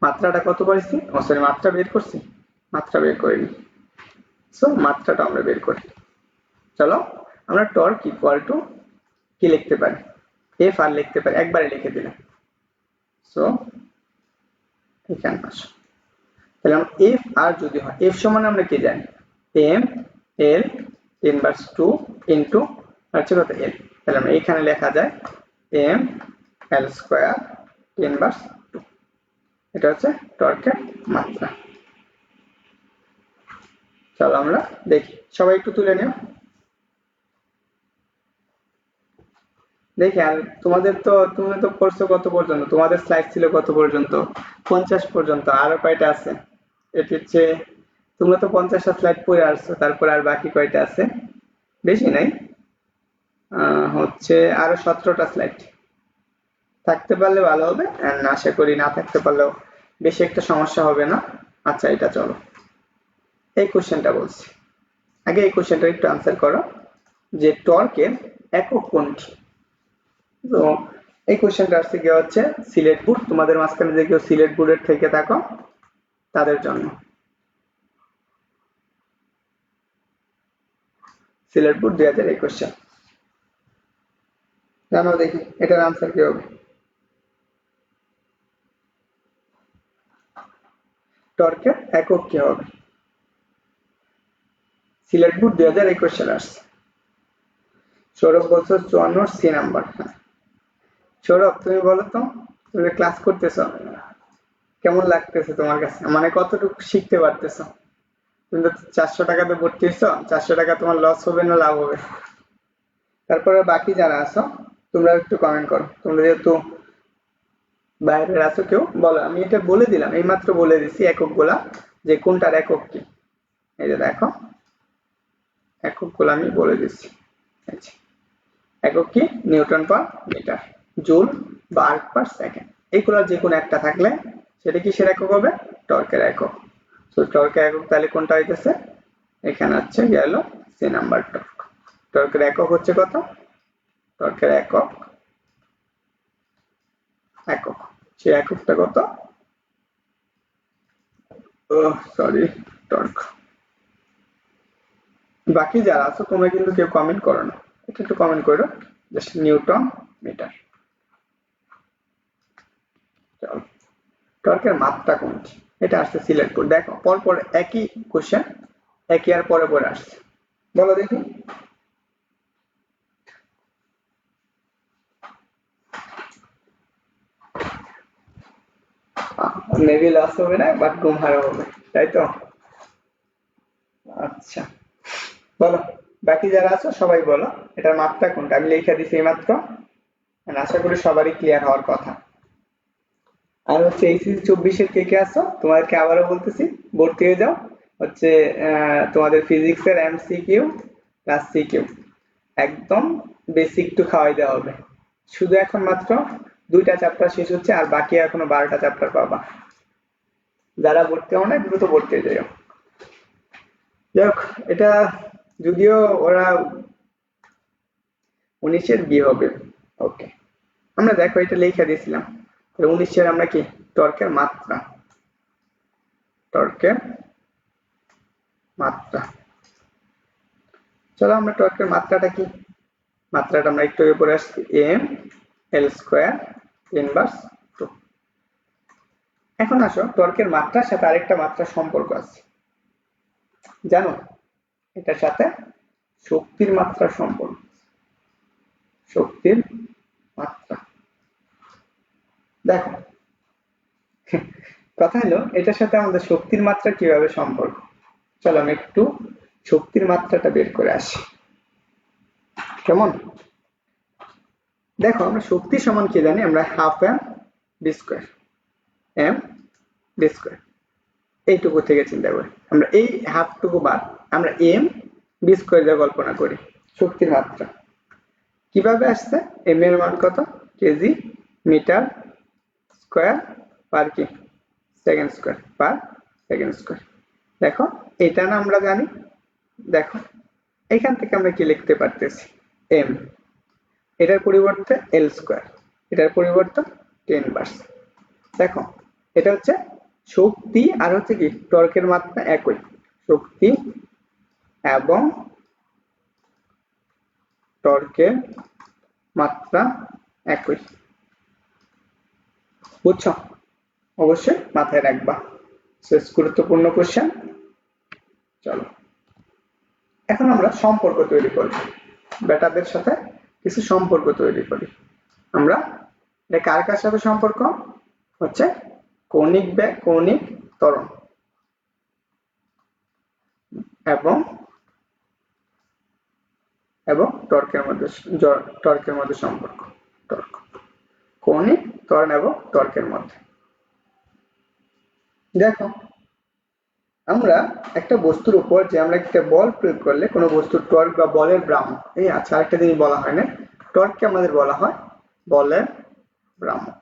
A: মাত্রাটা কত পাইছি, ও সরি মাত্রা বের করছি, মাত্রা বের করিনি। সো মাত্রাটা আমরা বের করি। চলো আমরা টর্ক ইকুয়াল টু কি লিখতে পারি? এফ আর লিখতে পারি, একবারে লিখে দিলাম। সো এখানে আসো, তাহলে আমরা এফ আর যদি হয়, এফ সমান আমরা কি জানি? এম এল ইনভার্স 2 ইনটু হচ্ছে কত এল। তাহলে আমরা এখানে লেখা যায় এম এল স্কয়ার ইনভার্স 2। এটা হচ্ছে টর্কের মাত্রা। চলো আমরা দেখি, সবাই একটু তুলে নিও দেখি। আর তোমাদের তো, তুমি তো পড়ছো কত পর্যন্ত? তোমাদের স্লাইড ছিল কত পর্যন্ত? 50 পর্যন্ত। আরো কয়টা আছে? এটি হচ্ছে তোমরা তো 50টা স্লাইড পড়ে আসছো, তারপর আর বাকি কয়টা আছে? বেশি নাই, হচ্ছে আরো 17টা স্লাইড। থাকতে পারলে ভালো হবে, এন্ড আশা করি না থাকতে পারলেও বেশি একটা সমস্যা হবে না। আচ্ছা এটা চলো, এই কোশ্চেনটা বলছি। আগে এই কোশ্চেনটা একটু আনসার করো যে টর্কের একক কোনটি। তো এই কোশ্চেনটা আসছে কি হচ্ছে সিলেট বোর্ড, তোমাদের মাঝখানে যে কেউ সিলেট বোর্ডের থেকে থাকো তাদের জন্য। সিলেট বোর্ড 2021 সাল। জানো দেখি এটার আনসার কি হবে। টর্কের একক কি হবে? সিলেট বোর্ড 2021 সালে আসছে। সৌরভ বলছো 54 সি নাম্বার। সৌরভ তুমি বলো তো, তুমি ক্লাস করতেছো, কেমন লাগতেছে তোমার কাছে, মানে কতটুকু শিখতে পারতেছো? তুমি তো 400 টাকাতে ভর্তি হইছো, 400 টাকা তোমার লস হবে না লাভ হবে? তারপরে বাকি যারা আছো তোমরা একটু কমেন্ট করো, তোমরা যেহেতু বাইরের আছো কেউ বলো। আমি এটা বলে দিলাম, এইমাত্র বলে দিছি একক গুলা যে কোনটার একক কি। এই যে দেখো একক গুলা আমি বলে দিচ্ছি। একক কি? নিউটন পার মিটার, জুল বা আর্ক পার সেকেন্ড। এইগুলোর যে কোনো একটা থাকলে সেটা কিসের একক হবে? টর্কের একক। তো টর্কের একক তাহলে কোনটা হইতেছে? এখানে হচ্ছে গেল সি নাম্বার টর্ক। টর্কের একক হচ্ছে কত? টর্কের একক একক সে এককটা কত? Sorry torque. বাকি যারা আছো তোমরা কিন্তু কেউ কমেন্ট করো না, এটা একটু কমেন্ট করো জাস্ট নিউটন মিটার। চলো টর্কের মাত্রা কোনটি? এটা আসছে সিলেক্ট করে দেখো পরপর একই কোশ্চেন, একই আর পরে পরে আসছে। বলো দেখি। মেবি লস হবে না, বাট ঘুম হারা হবে, তাই তো? আচ্ছা বলো, বাকি যারা আছো সবাই বলো এটার মাত্রা কোনটা। আমি লিখে দিছি এইমাত্র, আশা করি সবারই ক্লিয়ার হওয়ার কথা। আর হচ্ছে এইচএসসি 24-এর কে কে আছো তোমাদেরকে আবারও বলতেছি ভর্তি হয়ে যাও। হচ্ছে তোমাদের ফিজিক্সের এমসিকিউ প্লাস সিকিউ একদম বেসিক টু খাওয়াই দেওয়া হবে। শুধু এখন মাত্র 2টা চ্যাপ্টার শেষ হচ্ছে, আর বাকি এখনো 12টা চ্যাপ্টার পাবা। যারা ভর্তি হও না দ্রুত ভর্তি হয়ে যাও। যাই হোক, এটা যদিও ওরা 19-এর বি হবে, ওকে। আমরা দেখো এটা লেখা দিয়েছিলাম 19-এর আমরা কি টর্কের মাত্রা, টর্কের মাত্রা। চলো আমরা টর্কের মাত্রাটা কি, মাত্রাটা আমরা একটু পরে আসছি এম এল স্কয়ার ইনভার্স 2। এখন আসো টর্কের মাত্রার সাথে আরেকটা মাত্রার সম্পর্ক আছে জানো, এটার সাথে শক্তির মাত্রার সম্পর্ক। শক্তির মাত্রা দেখো কথা হলো এটার সাথে আমাদের শক্তির মাত্রা কিভাবে সম্পর্ক। চলো আমি একটু শক্তির মাত্রাটা বের করে আসি। কেমন? দেখো আমরা শক্তি সমান কি জানি, আমরা half M V square, M V square, এইটুকু থেকে চিন্তা করি। আমরা এই হাফটুকু বাদ আমরা এম বি স্কয়ার দিয়ে কল্পনা করি শক্তির মাত্রা। কিভাবে আসছে? এম এর মান কত? কেজি মিটার স্কয়ার পার কি second square per second square. দেখো এটা না আমরা জানি, দেখো এখান থেকে আমরা কি লিখতে পারতেছি? এম, এটার পরিবর্তে এল স্কয়ার, এটার পরিবর্তে 10 বার্স। দেখো এটা হচ্ছে শক্তি আর হচ্ছে কি টর্কের মাত্রা একই, শক্তি এবং টর্কের মাত্রা একই। বুঝছো? অবশ্যই মাথায় রাখবা, শেষ গুরুত্বপূর্ণ কোশ্চেন। চলো এখন আমরা সম্পর্ক তৈরি করি, বেটাদের সাথে কিছু সম্পর্ক তৈরি করি আমরা। এটা কার কার সাথে সম্পর্ক? হচ্ছে কৌণিক বেগ, কৌণিক ত্বরণ এবং এবং টর্কের মধ্যে সম্পর্ক। টর্ক কৌণিক ত্বরণ এবং টর্কের মধ্যে। দেখো আমরা একটা বস্তুর উপর যে আমরা একটা বল প্রয়োগ করলে কোনো বস্তুর টর্ক বা বলের ভ্রামক, এই আচ্ছা আরেকটা জিনিস বলা হয় না, টর্ককে আমাদের বলা হয় বলের ভ্রামক।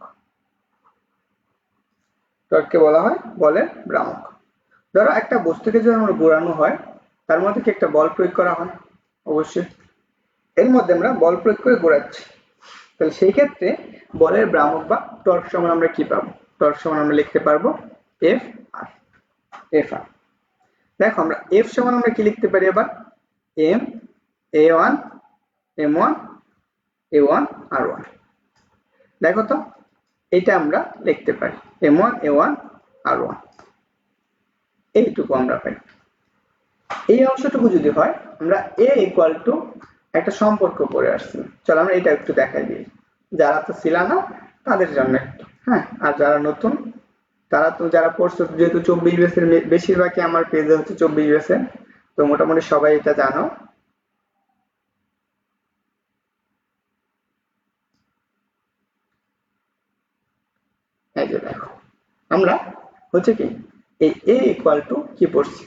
A: টর্ককে বলা হয় বলের ভ্রামক। ধরো একটা বস্তুকে যদি আমরা ঘোরানো হয় তার মধ্যে কি একটা বল প্রয়োগ করা হয়? অবশ্যই। এর মধ্যে আমরা বল প্রয়োগ করে ঘোরাচ্ছি, তাহলে সেই ক্ষেত্রে বলের ভ্রামক বা টর্ক সমান আমরা কি পাবো? টর্ক সমান আমরা লিখতে পারবো এফ আর। এফ আর, দেখো আমরা এফ সমান আমরা কি লিখতে পারি আবার? M A one M one A one R one. দেখো তো এটা আমরা লিখতে পারি এম ওয়ান এ ওয়ান আর ওয়ান, এইটুকু আমরা পাই। এই অংশটুকু যদি হয়, আমরা এ ইকুয়াল টু একটা সম্পর্ক করে আসছি। চলো আমরা এটা একটু দেখাই দিই, যারা তো ছিল না তাদের জন্য একটু, হ্যাঁ। আর যারা নতুন তারা তো, যারা পড়ছো, যেহেতু 24 বেসের বেশিরভাগই আমার পেজে হচ্ছে 24 বেসের, তো মোটামুটি সবাই এটা জানো। এই যে দেখো আমরা হচ্ছে কি এই এ ইকুয়াল টু কি পড়ছি?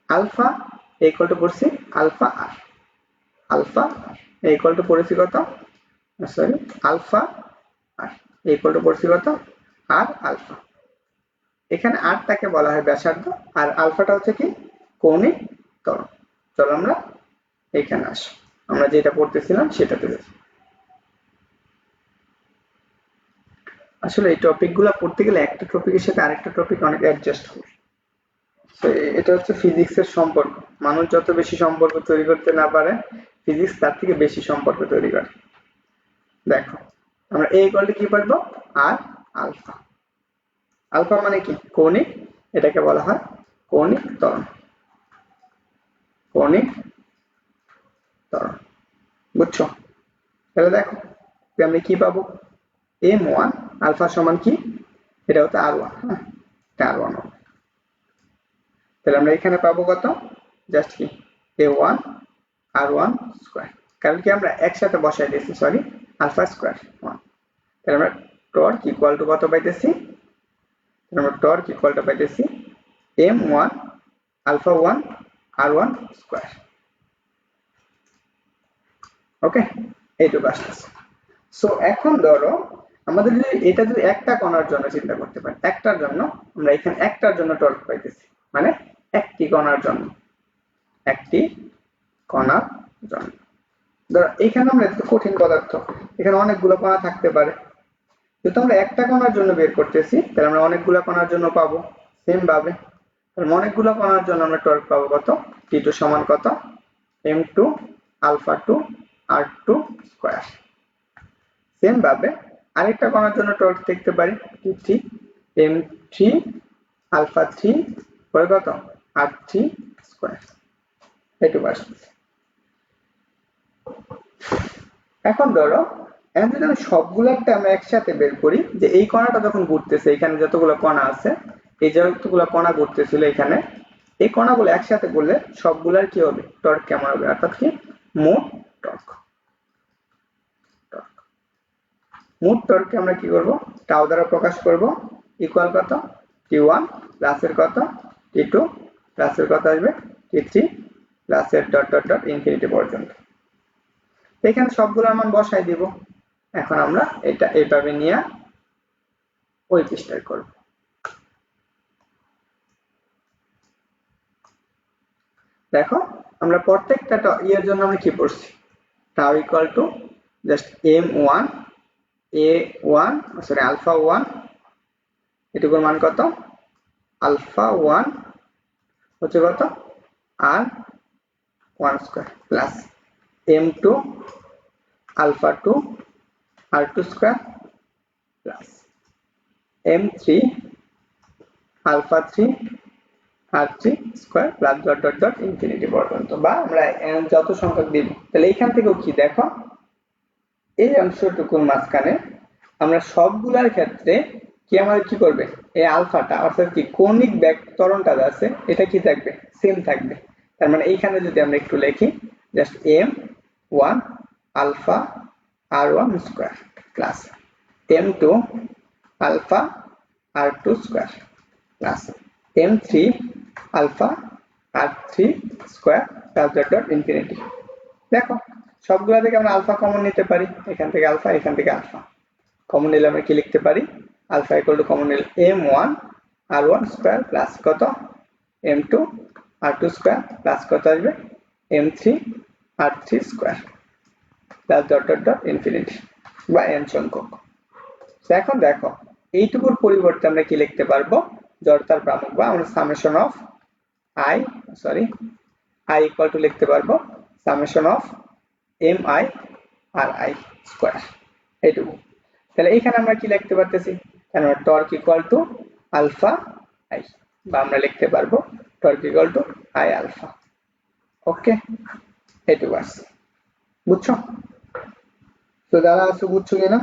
A: আলফা ইকুয়াল টু পড়ছি alpha R. Alpha equal to পড়েছি কত? Sorry, alpha R equal to পড়ছি কত? R alpha. এখানে আরটাকে বলা হয় ব্যাসার্ধ, আর আলফাটা হচ্ছে কি কৌণিক ত্বরণ। চলো আমরা এখানে আসি, আমরা যেটা পড়তেছিলাম সেটাতে দেখি। আসলে এই টপিকগুলো পড়তে গেলে একটা টপিকের সাথে আরেকটা টপিক অনেক অ্যাডজাস্ট হবে। তো এটা হচ্ছে ফিজিক্সের সম্পর্ক। মানুষ যত বেশি সম্পর্ক তৈরি করতে না পারে, ফিজিক্স তার থেকে বেশি সম্পর্ক তৈরি করে। দেখো আমরা এ ইকুয়াল টু কি পারবো? আর আলফা। আলফা মানে কি কৌণিক, এটাকে বলা হয় কৌণিক ত্বরণ। কৌণিক ত্বরণ, বুঝছো? তাহলে দেখো আমরা কি পাবো? এম ওয়ান আলফা সমান কি? এটা হচ্ছে আর ওয়ান, হ্যাঁ এটা আর ওয়ান। তাহলে আমরা এখানে পাবো কত? জাস্ট কি এ ওয়ান আর ওয়ান স্কোয়ার, কারণ কি আমরা একসাথে বসাই দিয়েছি, সরি আলফা স্কোয়ার ওয়ান। তাহলে আমরা টর্ক ইকুয়াল টু কত পাইতেছি? আমরা টর্ক ইকুয়াল টু পাইতেছি এম ওয়ান আলফা ওয়ান আর ওয়ান স্কোয়ার। ওকে, এইটুকু আসতেছে। সো এখন ধরো আমাদের যদি এটা যদি একটা কণার জন্য চিন্তা করতে পারি, একটার জন্য আমরা এখানে একটার জন্য টর্ক পাইতেছি, মানে একটি কণার জন্য, একটি কণার জন্য। ধরো এখানে আমরা একটু কঠিন পদার্থ, এখানে অনেকগুলো কণা থাকতে পারে, যেহেতু আমরা একটা কণার জন্য বের করতেছি তাহলে আমরা অনেকগুলো কণার জন্য পাবো সেম ভাবে। তাহলে অনেকগুলো কণার জন্য আমরা টর্ক পাবো কত? টি টু সমান কত? M two alpha two R two square. Same ভাবে আরেকটা কণার জন্য টর্ক দেখতে পারি T three M three alpha three পরে কত? R three square. এইটুকু আসছে। এখন ধরো এখন যদি আমি সবগুলোকে আমরা একসাথে বের করি, যে এই কণাটা যখন ঘুরতেছে, এখানে যতগুলো কণা আছে, এই যতগুলো কণা ঘুরতেছিল এখানে, এই কণাগুলো একসাথে করলে সবগুলার কি হবে? টর্ক কেমন হবে? অর্থাৎ কি মোট টর্ক। মোট টর্ককে আমরা কি করব? টাউ দ্বারা প্রকাশ করব, ইকুয়াল কত? টি1 প্লাসের কত? টি2 প্লাসের কত আসবে? টি3 প্লাসের ডট ডট ডট ইনফিনিটি পর্যন্ত। এখানে সবগুলোর মান বসাই দিব। এখন আমরা এটা এইভাবে নিয়ে ওই পৃষ্ঠায় করব। দেখো আমরা প্রত্যেকটা ইয়ের জন্য আমরা কি পড়ছি? Tau equal to just m1 a1 sorry alpha 1, এটুকুর মান কত? আলফা 1 হচ্ছে কত? R 1 square plus m2 alpha 2 R 2 square plus m3 alpha 3 R 3 square plus dot dot dot infinity পর্যন্ত, বা আমরা যত সংখ্যক দিব। তাহলে এইখান থেকেও কি দেখো, এই অংশটুকুর মাঝখানে আমরা সবগুলার ক্ষেত্রে কি আমাদের কি করবে? এই আলফাটা অর্থাৎ কি কৌণিক বেগ ত্বরণটা আছে এটা কি থাকবে? সেম থাকবে। তার মানে এইখানে যদি আমরা একটু লিখি just m1 alpha r1 square plus m2 alpha r2 square plus m3 alpha r3 square plus dot dot infinity. দেখো সবগুলা থেকে আমরা আলফা কমন নিতে পারি, এখান থেকে আলফা, এখান থেকে আলফা কমন নিলে আমরা কি লিখতে পারি? আলফা ইকুয়াল টু কমন নিলে m1 r1 স্কয়ার প্লাস কত? m2 r2 স্কয়ার প্লাস কত আসবে m3 r3 square plus dot dot dot infinity বা n সংখ্যক। এখন দেখো এইটুকুর পরিবর্তে আমরা কি লিখতে পারবো জড়তার ভ্রামক বা আমরা summation of i equal to লিখতে পারবো summation of mi R i square এইটুকু। তাহলে এখানে আমরা কি লিখতে পারতেছি আমরা torque equal to alpha i বা আমরা লিখতে পারবো torque equal to i alpha. Okay এইটুকু আছে বুঝছো? তো যারা আছে বুঝছো কিনা?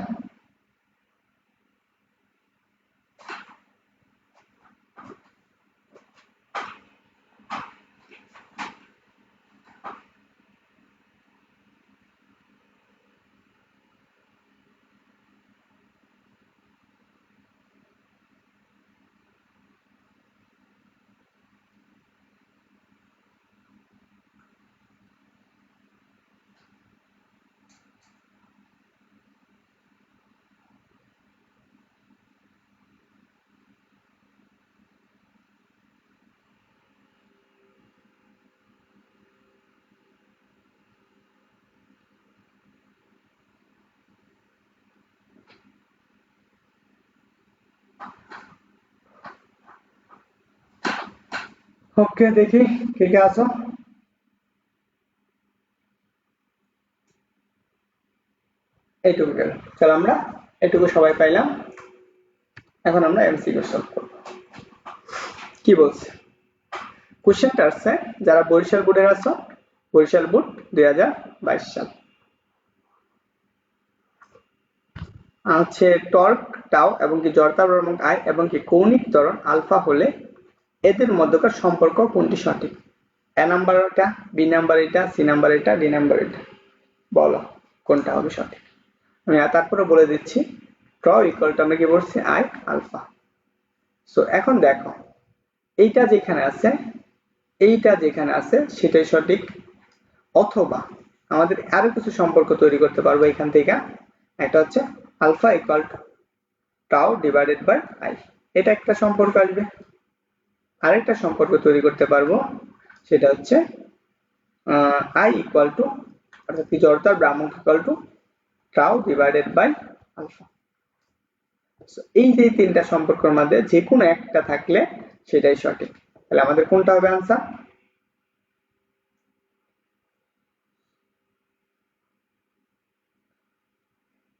A: ওকে দেখি কে কে আছো। এইটুকু গেল। চলো আমরা এটুকু সবাই পাইলাম। এখন আমরা এমসিকিউ সলভ করব। কি বলছে কোশ্চেনটা আছে যারা বরিশাল বোর্ডের আছো বরিশাল বোর্ড 2022 সাল আছে টর্ক টাও এবং কি জড়তার ভ্রামক i এবং কি কৌণিক ত্বরণ আলফা হলে এদের মধ্যকার সম্পর্ক কোনটি সঠিক? এ নাম্বার এটা, বি নাম্বার এটা, সি নাম্বার এটা, ডি নাম্বার এটা, বলো কোনটা হবে সঠিক। আমি তারপরে বলে দিচ্ছি ট্র ইকুয়াল টু আমরা কি বলছি i আলফা। সো এখন দেখো এইটা যেখানে আছে সেটাই সঠিক, অথবা আমাদের আরো কিছু সম্পর্ক তৈরি করতে পারবো এখান থেকে। একটা হচ্ছে আলফা ইকুয়াল টু টাও ডিভাইডেড বাই i, এটা একটা সম্পর্ক আসবে। আরেকটা সম্পর্ক তৈরি করতে পারবো সেটা হচ্ছে i ইকুয়াল টু অর্থাৎ কি জড়তার ভ্রামক ইকুয়াল টু টাও ডিভাইডেড বাই আলফা। এই যে তিনটা সম্পর্কের মধ্যে যে কোনো একটা থাকলে সেটাই সঠিক। তাহলে আমাদের কোনটা হবে आंसर?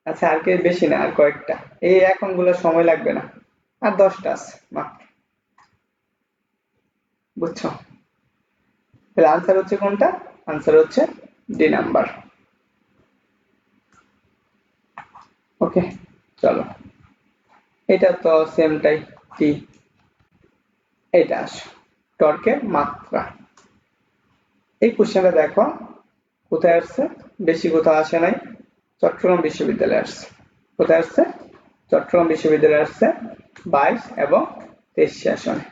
A: আচ্ছা আর কে বেশি না আর কয়েকটা, এই এখন গুলো সময় লাগবে না, আর 10টা আছে মাত্র, বুঝছো? তাহলে आंसर হচ্ছে কোনটা? आंसर হচ্ছে ডি নাম্বার। ওকে চলো এটা তো সেমটাই টি। এটা আসে টর্কের মাত্রা। এই কোশ্চেনটা দেখো কোথায় আসছে, বেশি কোথাও আসে নাই, চট্টগ্রাম বিশ্ববিদ্যালয়ে আসছে। কোথায় আসছে? চট্টগ্রাম বিশ্ববিদ্যালয়ে আসছে 22 এবং 23 সেশনে।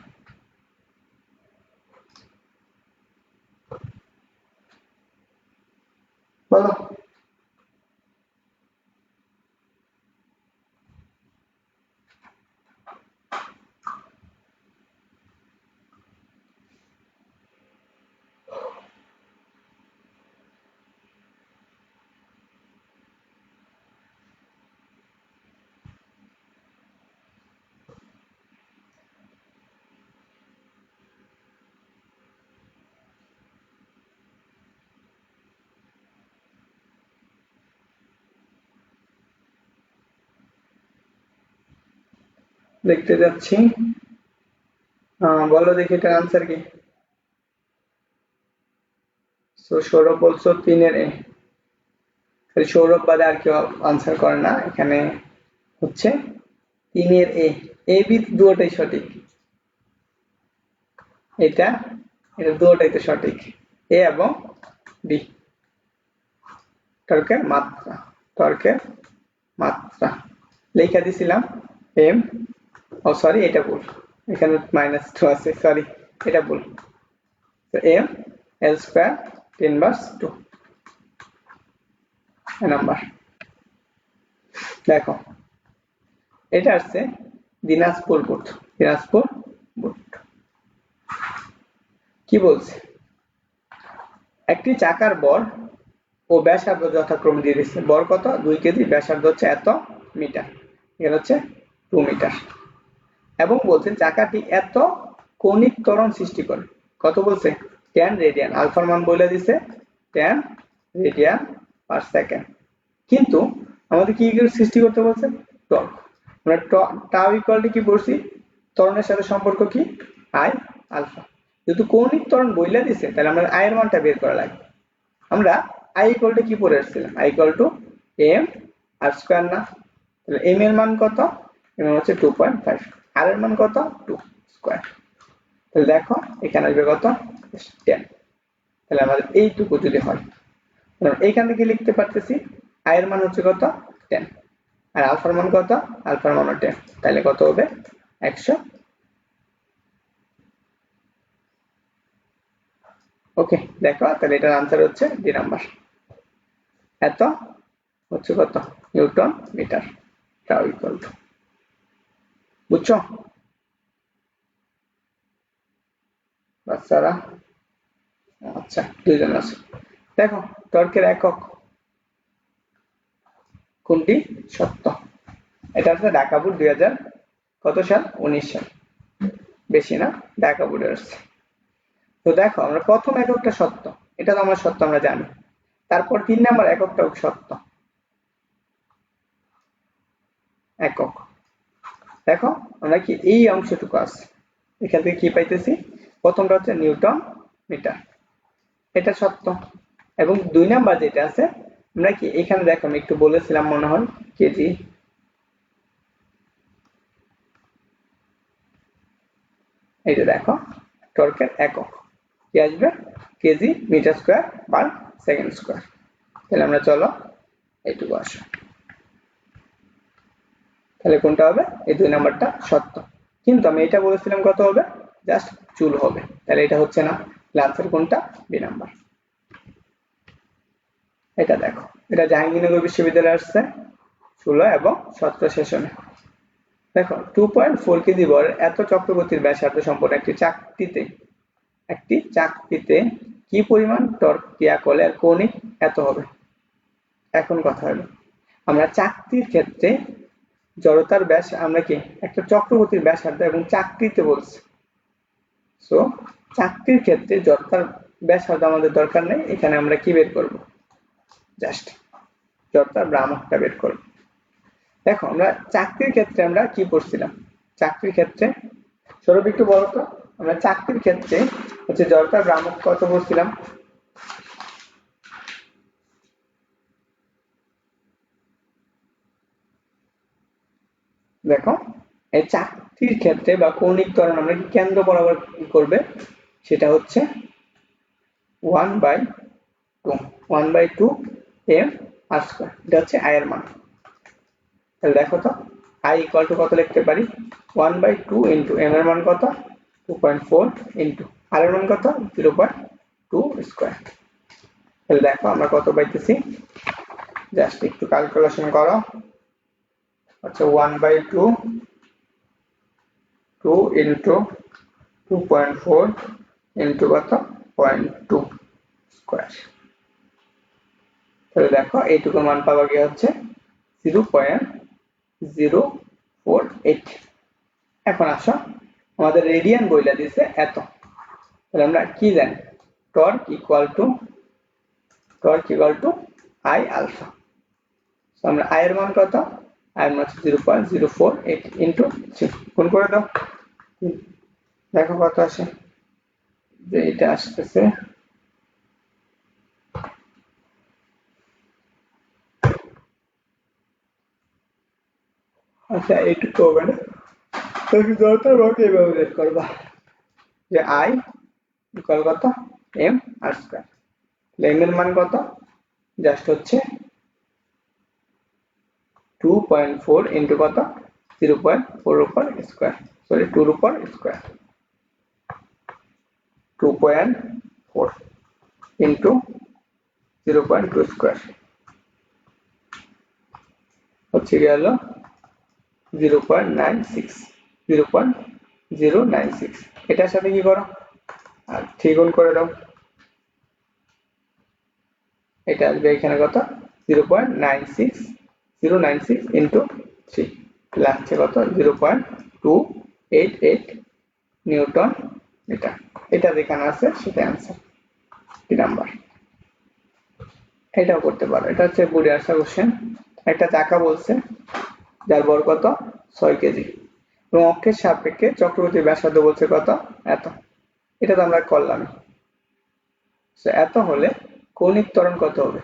A: বলো দেখতে যাচ্ছি, বলো দেখি এটার आंसर কি। সো সৌরভ বলছো 3 এর এ, সৌরভ বাদে আর কেউ आंसर করে না এখানে, হচ্ছে 3 এর এ, এ বি দুটোই সঠিক। এটা এটা দুটোই তো সঠিক, এ এবং বি। টর্কের মাত্রা লেখা দিছিলাম এম, ও সরি এটা ভুল, এখানে -2 আছে, সরি এটা ভুল। তো এম এল স্কয়ার 10/2 নাম্বার। দেখো এটা আসছে দিনাজপুর বোর্ড, কি বলছে, একটি চাকার বর ও ব্যাসার্ধ যথাক্রমে দিয়ে দিচ্ছে। বর কত 2 কেজি, ব্যাসার্ধ হচ্ছে এত মিটার, এখানে হচ্ছে 2 মিটার। এবং বলছে চাকাটি এত কৌণিক ত্বরণ সৃষ্টি করে, কত বলছে 10 রেডিয়ান, আলফার মান বলে দিছে 10 রেডিয়ান পার সেকেন্ড। কিন্তু আমাদের কি সৃষ্টি করতে বলছে, টর্ক। আমরা টাউ ইকুয়াল টু কি পড়ছি, ত্বরণের সাথে সম্পর্ক কি আই আলফা। যেহেতু কৌণিক ত্বরণ বইলা দিছে তাহলে আমরা আই এর মানটা বের করা লাগবে। আমরা আই ইকুয়াল টু কি পড়ে আসছিলাম, I equal to M R square না, তাহলে এম এর মান কত, এম হচ্ছে 2.5, আর এর মান কত 2 স্কয়ার। তাহলে দেখো এখানে আসবে কত 10। তাহলে আমাদের এইটুকু যদি হয়, এইখান থেকে লিখতে পারতেছি আই এর মান হচ্ছে কত 10 আর আলফার মান কত, আলফার মান 10, তাহলে কত হবে 100। ওকে, দেখো তাহলে এটার आंसर হচ্ছে ডি নাম্বার, এত হচ্ছে কত newton metre, tau equal to, বুঝছো বাচ্চারা? আচ্ছা, দুইজন আছে। দেখো টর্কের একক কোনটি সত্য, এটা আছে ঢাকা বোর্ড 2000 কত সাল 19 সাল, বেশি না, ঢাকা বোর্ডে আসছে। তো দেখো আমরা প্রথম এককটা সত্য, এটা তো আমরা সত্য আমরা জানি। তারপর 3 নাম্বার এককটাও সত্য একক। দেখো আমরা কি এই অংশটুকু আছে, এখান থেকে কি পাইতেছি, প্রথমটা হচ্ছে নিউটন মিটার, এটা সত্য। এবং 2 নাম্বার যেটা আছে আমরা কি এখানে দেখো আমি একটু বলেছিলাম মনে হয় কেজি, এই যে দেখো টর্কের একক কি আসবে KG metre square per second square. তাহলে আমরা চলো এইটুকু আসো, তাহলে কোনটা হবে, এই 2 নাম্বারটা সত্য। কিন্তু আমি এটা বলেছিলাম কত হবে, জাস্ট জুল হবে, তাহলে এটা হচ্ছে না, आंसर কোনটা বি নাম্বার। এটা দেখো, এটা জাহাঙ্গীরনগর বিশ্ববিদ্যালয়ে আসছে 16 এবং 17 সেশনে। দেখো 2.4 কেজি বরের এত চক্রগতির ব্যাসার্ধ সম্পন্ন একটি চাকতিতে কি পরিমাণ টর্ক ক্রিয়া করলে আর কৌণিক এত হবে। এখন কথা হলো আমরা চাকতির ক্ষেত্রে জড়তার ব্যাস আমরা কি একটা চক্রগতির ব্যাসার্ধ এবং চাকতিতে বলছি, সো চাকতির ক্ষেত্রে জড়তার ব্যাসার্ধ আমাদের দরকার নেই, এখানে আমরা কি বের করব, জাস্ট জড়তার ভ্রামকটা বের করব। দেখো আমরা চাকতির ক্ষেত্রে আমরা কি পড়ছিলাম, চাকতির ক্ষেত্রে সৌরভ একটু বলো তো, আমরা চাকতির ক্ষেত্রে হচ্ছে জড়তার ভ্রামক কত পড়ছিলাম, দেখো এই চাকতির ক্ষেত্রে বা কৌণিক ত্বরণ আমরা কি কেন্দ্র বরাবর কি করবে, সেটা হচ্ছে 1/2 m r স্কয়ার, এটা হচ্ছে আই এর মান। তাহলে দেখো তো i ইকুয়াল টু কত লিখতে পারি, 1/2 ইনটু m এর মান কত 2.4 ইনটু r এর মান কত 0.2 স্কয়ার। তাহলে দেখো আমরা কত পাইতেছি, জাস্ট একটু ক্যালকুলেশন করো, আচ্ছা 1/2 2 ইনটু 2.4 ইনটু কত 0.2 স্কয়ার। তাহলে দেখো এইটুকু মান পাওয়া গিয়ে হচ্ছে 0.048। এখন আসো আমাদের রেডিয়ান বইলা দিছে এত, তাহলে আমরা কি জানি torque equal to I alpha. So আমরা আই এর মান কত, আই এর মান 0.048 ইনটু গুণ করে দাও, দেখো কত আসে, যে এটা আসতেছে আচ্ছা এইটুকু হবে না, তুমি জড়তার ভর এইভাবে বের করবা যে আই ইকুয়াল কত এম আর স্কয়ার, এম এর মান কত জাস্ট হচ্ছে 2.4 ইনটু কত 0.4 উপর স্কয়ার, সরি 2 উপর স্কয়ার, 2.4 ইনটু 0.2 স্কয়ার হচ্ছে গেল 0.96, এটার সাথে কি করো আর 3 গুণ করে দাও, এটা আসবে এখানে কত 0.096 ইন্টু 3, তাহলে আসছে কত 0.288 নিউটন মিটার। এটা যেখানে আছে সেটা অ্যান্সার 3 নাম্বার। এটাও করতে পারো, এটা হচ্ছে বুড়ি আসা কোশ্চেন। একটা চাকা বলছে যার ভর কত 6 কেজি এবং অক্ষের সাপেক্ষে চক্রবর্তীর ব্যাসার্ধ বলছে কত এত, এটা তো আমরা করলাম। এত হলে কৌণিক ত্বরণ কত হবে?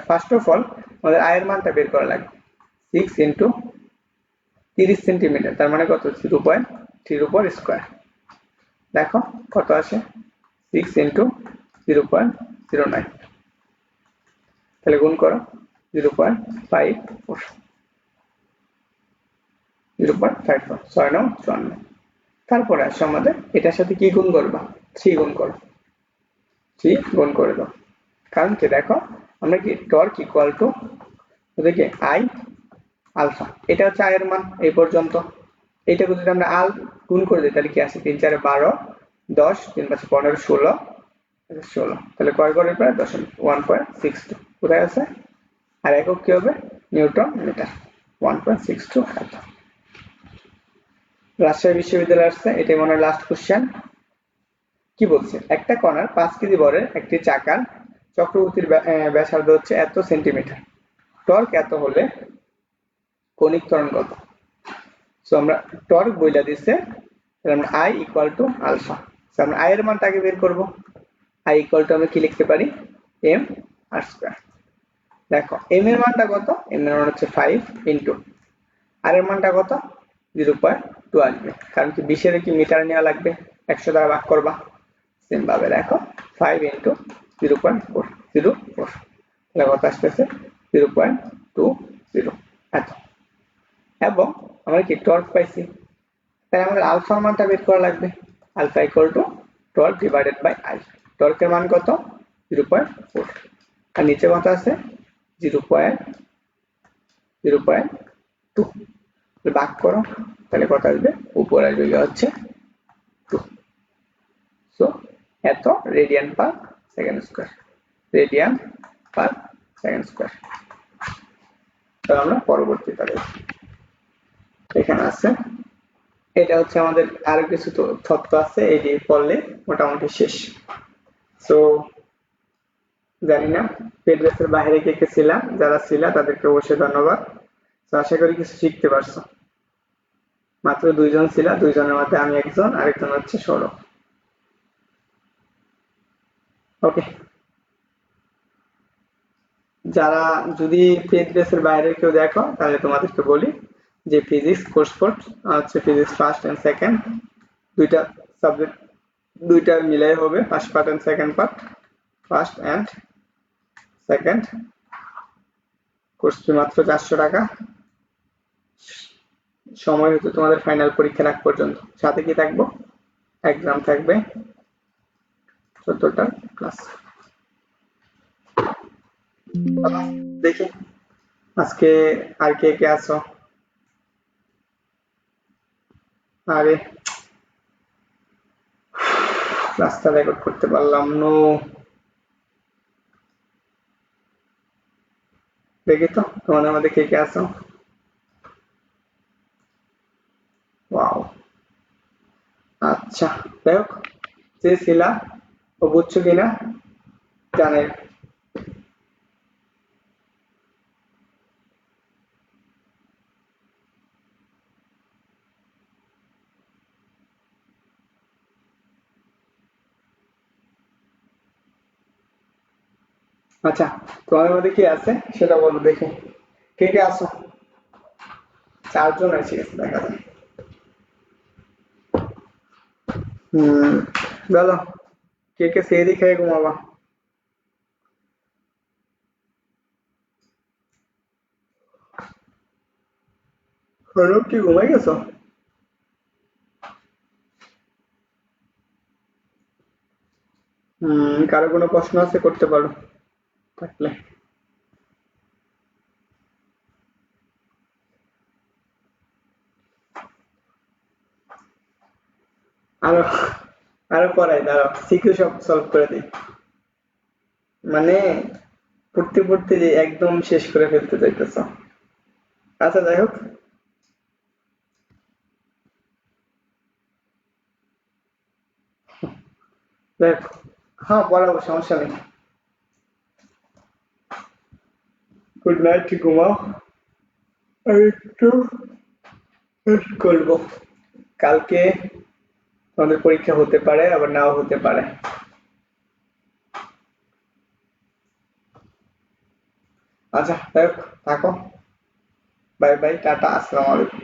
A: ফার্স্ট অফ অল আমাদের আয়ের মানটা বের করা লাগবে। 6 ইন্টু 30 সেন্টিমিটার, তার মানে কত 0.3 উপর স্কোয়ার। দেখো কত আসে 6 ইন্টু 0.09, তাহলে গুণ করো 0.54, 0.54, 6 9 54। তারপরে আসো আমাদের এটার সাথে কি গুণ করবা 3 গুণ করো, 3 গুণ করে দাও। কারণ কি দেখো আমরা কি টর্ক ইকুয়াল টু ওদিকে আই আলফা, এটা হচ্ছে আয়ের মান এই পর্যন্ত। এইটাকে যদি আমরা আল গুণ করে দিই তাহলে কি আসে 3 4 12, 10 3 5 15 16, 16, তাহলে কয় করে প্রায় 1.62 কোথায় আছে? আর একক কি হবে নিউটন মিটার, 1.62 এত। রাজশাহী বিশ্ববিদ্যালয় আসছে, এটাই মনে হয় লাস্ট কোশ্চেন। কি বলছে একটা কণার 5 কেজি ভরের একটি চাকার চক্রবর্তীর ব্যাসার্ধ হচ্ছে এত সেন্টিমিটার, টর্ক এত হলে কৌণিক ত্বরণ কত? সো আমরা টর্ক বইলা দিছে, তাহলে আমরা আই ইকুয়াল টু আলফা, আমরা আই এর মানটা আগে বের করব। আই ইকুয়াল টু আমরা কি লিখতে পারি এম আর স্কয়ার। দেখো এম এর মানটা কত, এম এর মান হচ্ছে 5 ইনটু আর এর মানটা কত 0.2 আসবে, কারণ কি 20 এর কি মিটার নেওয়া লাগবে, 100 দ্বারা ভাগ করবা। সেম ভাবে দেখো 5 ইনটু 0.404, তাহলে কত আসতেছে 0.20 এত। এবং আমরা কি টর্ক পাইছি, তাই আমাদের আলফার মানটা বের করা লাগবে। Alpha equal to torque divided by I, টর্কের মান কত 0.4, আর নিচে কত আছে 0.2, ভাগ করো তাহলে কত আসবে, উপরে আসবে হচ্ছে 2। সো এত রেডিয়ান পার সেকেন্ড স্কয়ার, রেডিয়ান পার সেকেন্ড স্কয়ার। তাহলে আমরা পরবর্তীতে এখানে আছে, এটা হচ্ছে আমাদের আরো কিছু তথ্য আছে, এই দিয়ে পড়লে মোটামুটি শেষ। সো জানি না পেড ব্যাচের বাইরে কে কে ছিলা, যারা ছিলা তাদেরকে অবশ্যই ধন্যবাদ। তো আশা করি কিছু শিখতে পারছো। মাত্র 2 জন ছিলা, 2 জনের মধ্যে আমি একজন, আরেকজন হচ্ছে সৌরভ। ওকে, যারা যদি পেড ব্যাচের বাইরে কেউ দেখো তাহলে তোমাদেরকে বলি যে ফিজিক্স কোর্স হচ্ছে ফিজিক্স ফার্স্ট এন্ড সেকেন্ড দুইটা সাবজেক্ট, দুইটা মিলাই হবে first part and second part. First and second course fee মাত্র 400 টাকা। সময় হচ্ছে তোমাদের ফাইনাল পরীক্ষার আগ পর্যন্ত। সাথে কি থাকবো, এক্সাম থাকবে 14টা ক্লাস। দেখি আজকে আর কে কে আছো। আরে ক্লাসটা রেকর্ড করতে পারলাম নো, দেখি তো তোমাদের মধ্যে কে কে আছো। ওয়াও, আচ্ছা যাই হোক, যে ছিলা ও বুঝছো কিনা জানে। আচ্ছা তোমাদের মধ্যে কি আছে সেটা বলো দেখি, কে কে আছো। 4 জন এসে গেছে দেখা যায়। বলো কে কে সেহরি খেয়ে ঘুমাবা। সৌরভ কি ঘুমাই গেছো? কারো কোনো প্রশ্ন আছে করতে পারো থাকলে। আরো আরো পড়াই, দাঁড়াও সিকিউ সব সলভ করে দিই। মানে পড়তে পড়তে যে একদম শেষ করে ফেলতে চাইতেছ। আচ্ছা যাই হোক, যাই হোক, হ্যাঁ পড়াবো, সমস্যা নেই। গুড নাইট, ঘুমাও। আমি একটু রেস্ট করবো। কালকে আমাদের পরীক্ষা হতে পারে, আবার নাও হতে পারে। আচ্ছা যাই হোক, থাকো। বাই বাই, টাটা, আসসালামু আলাইকুম।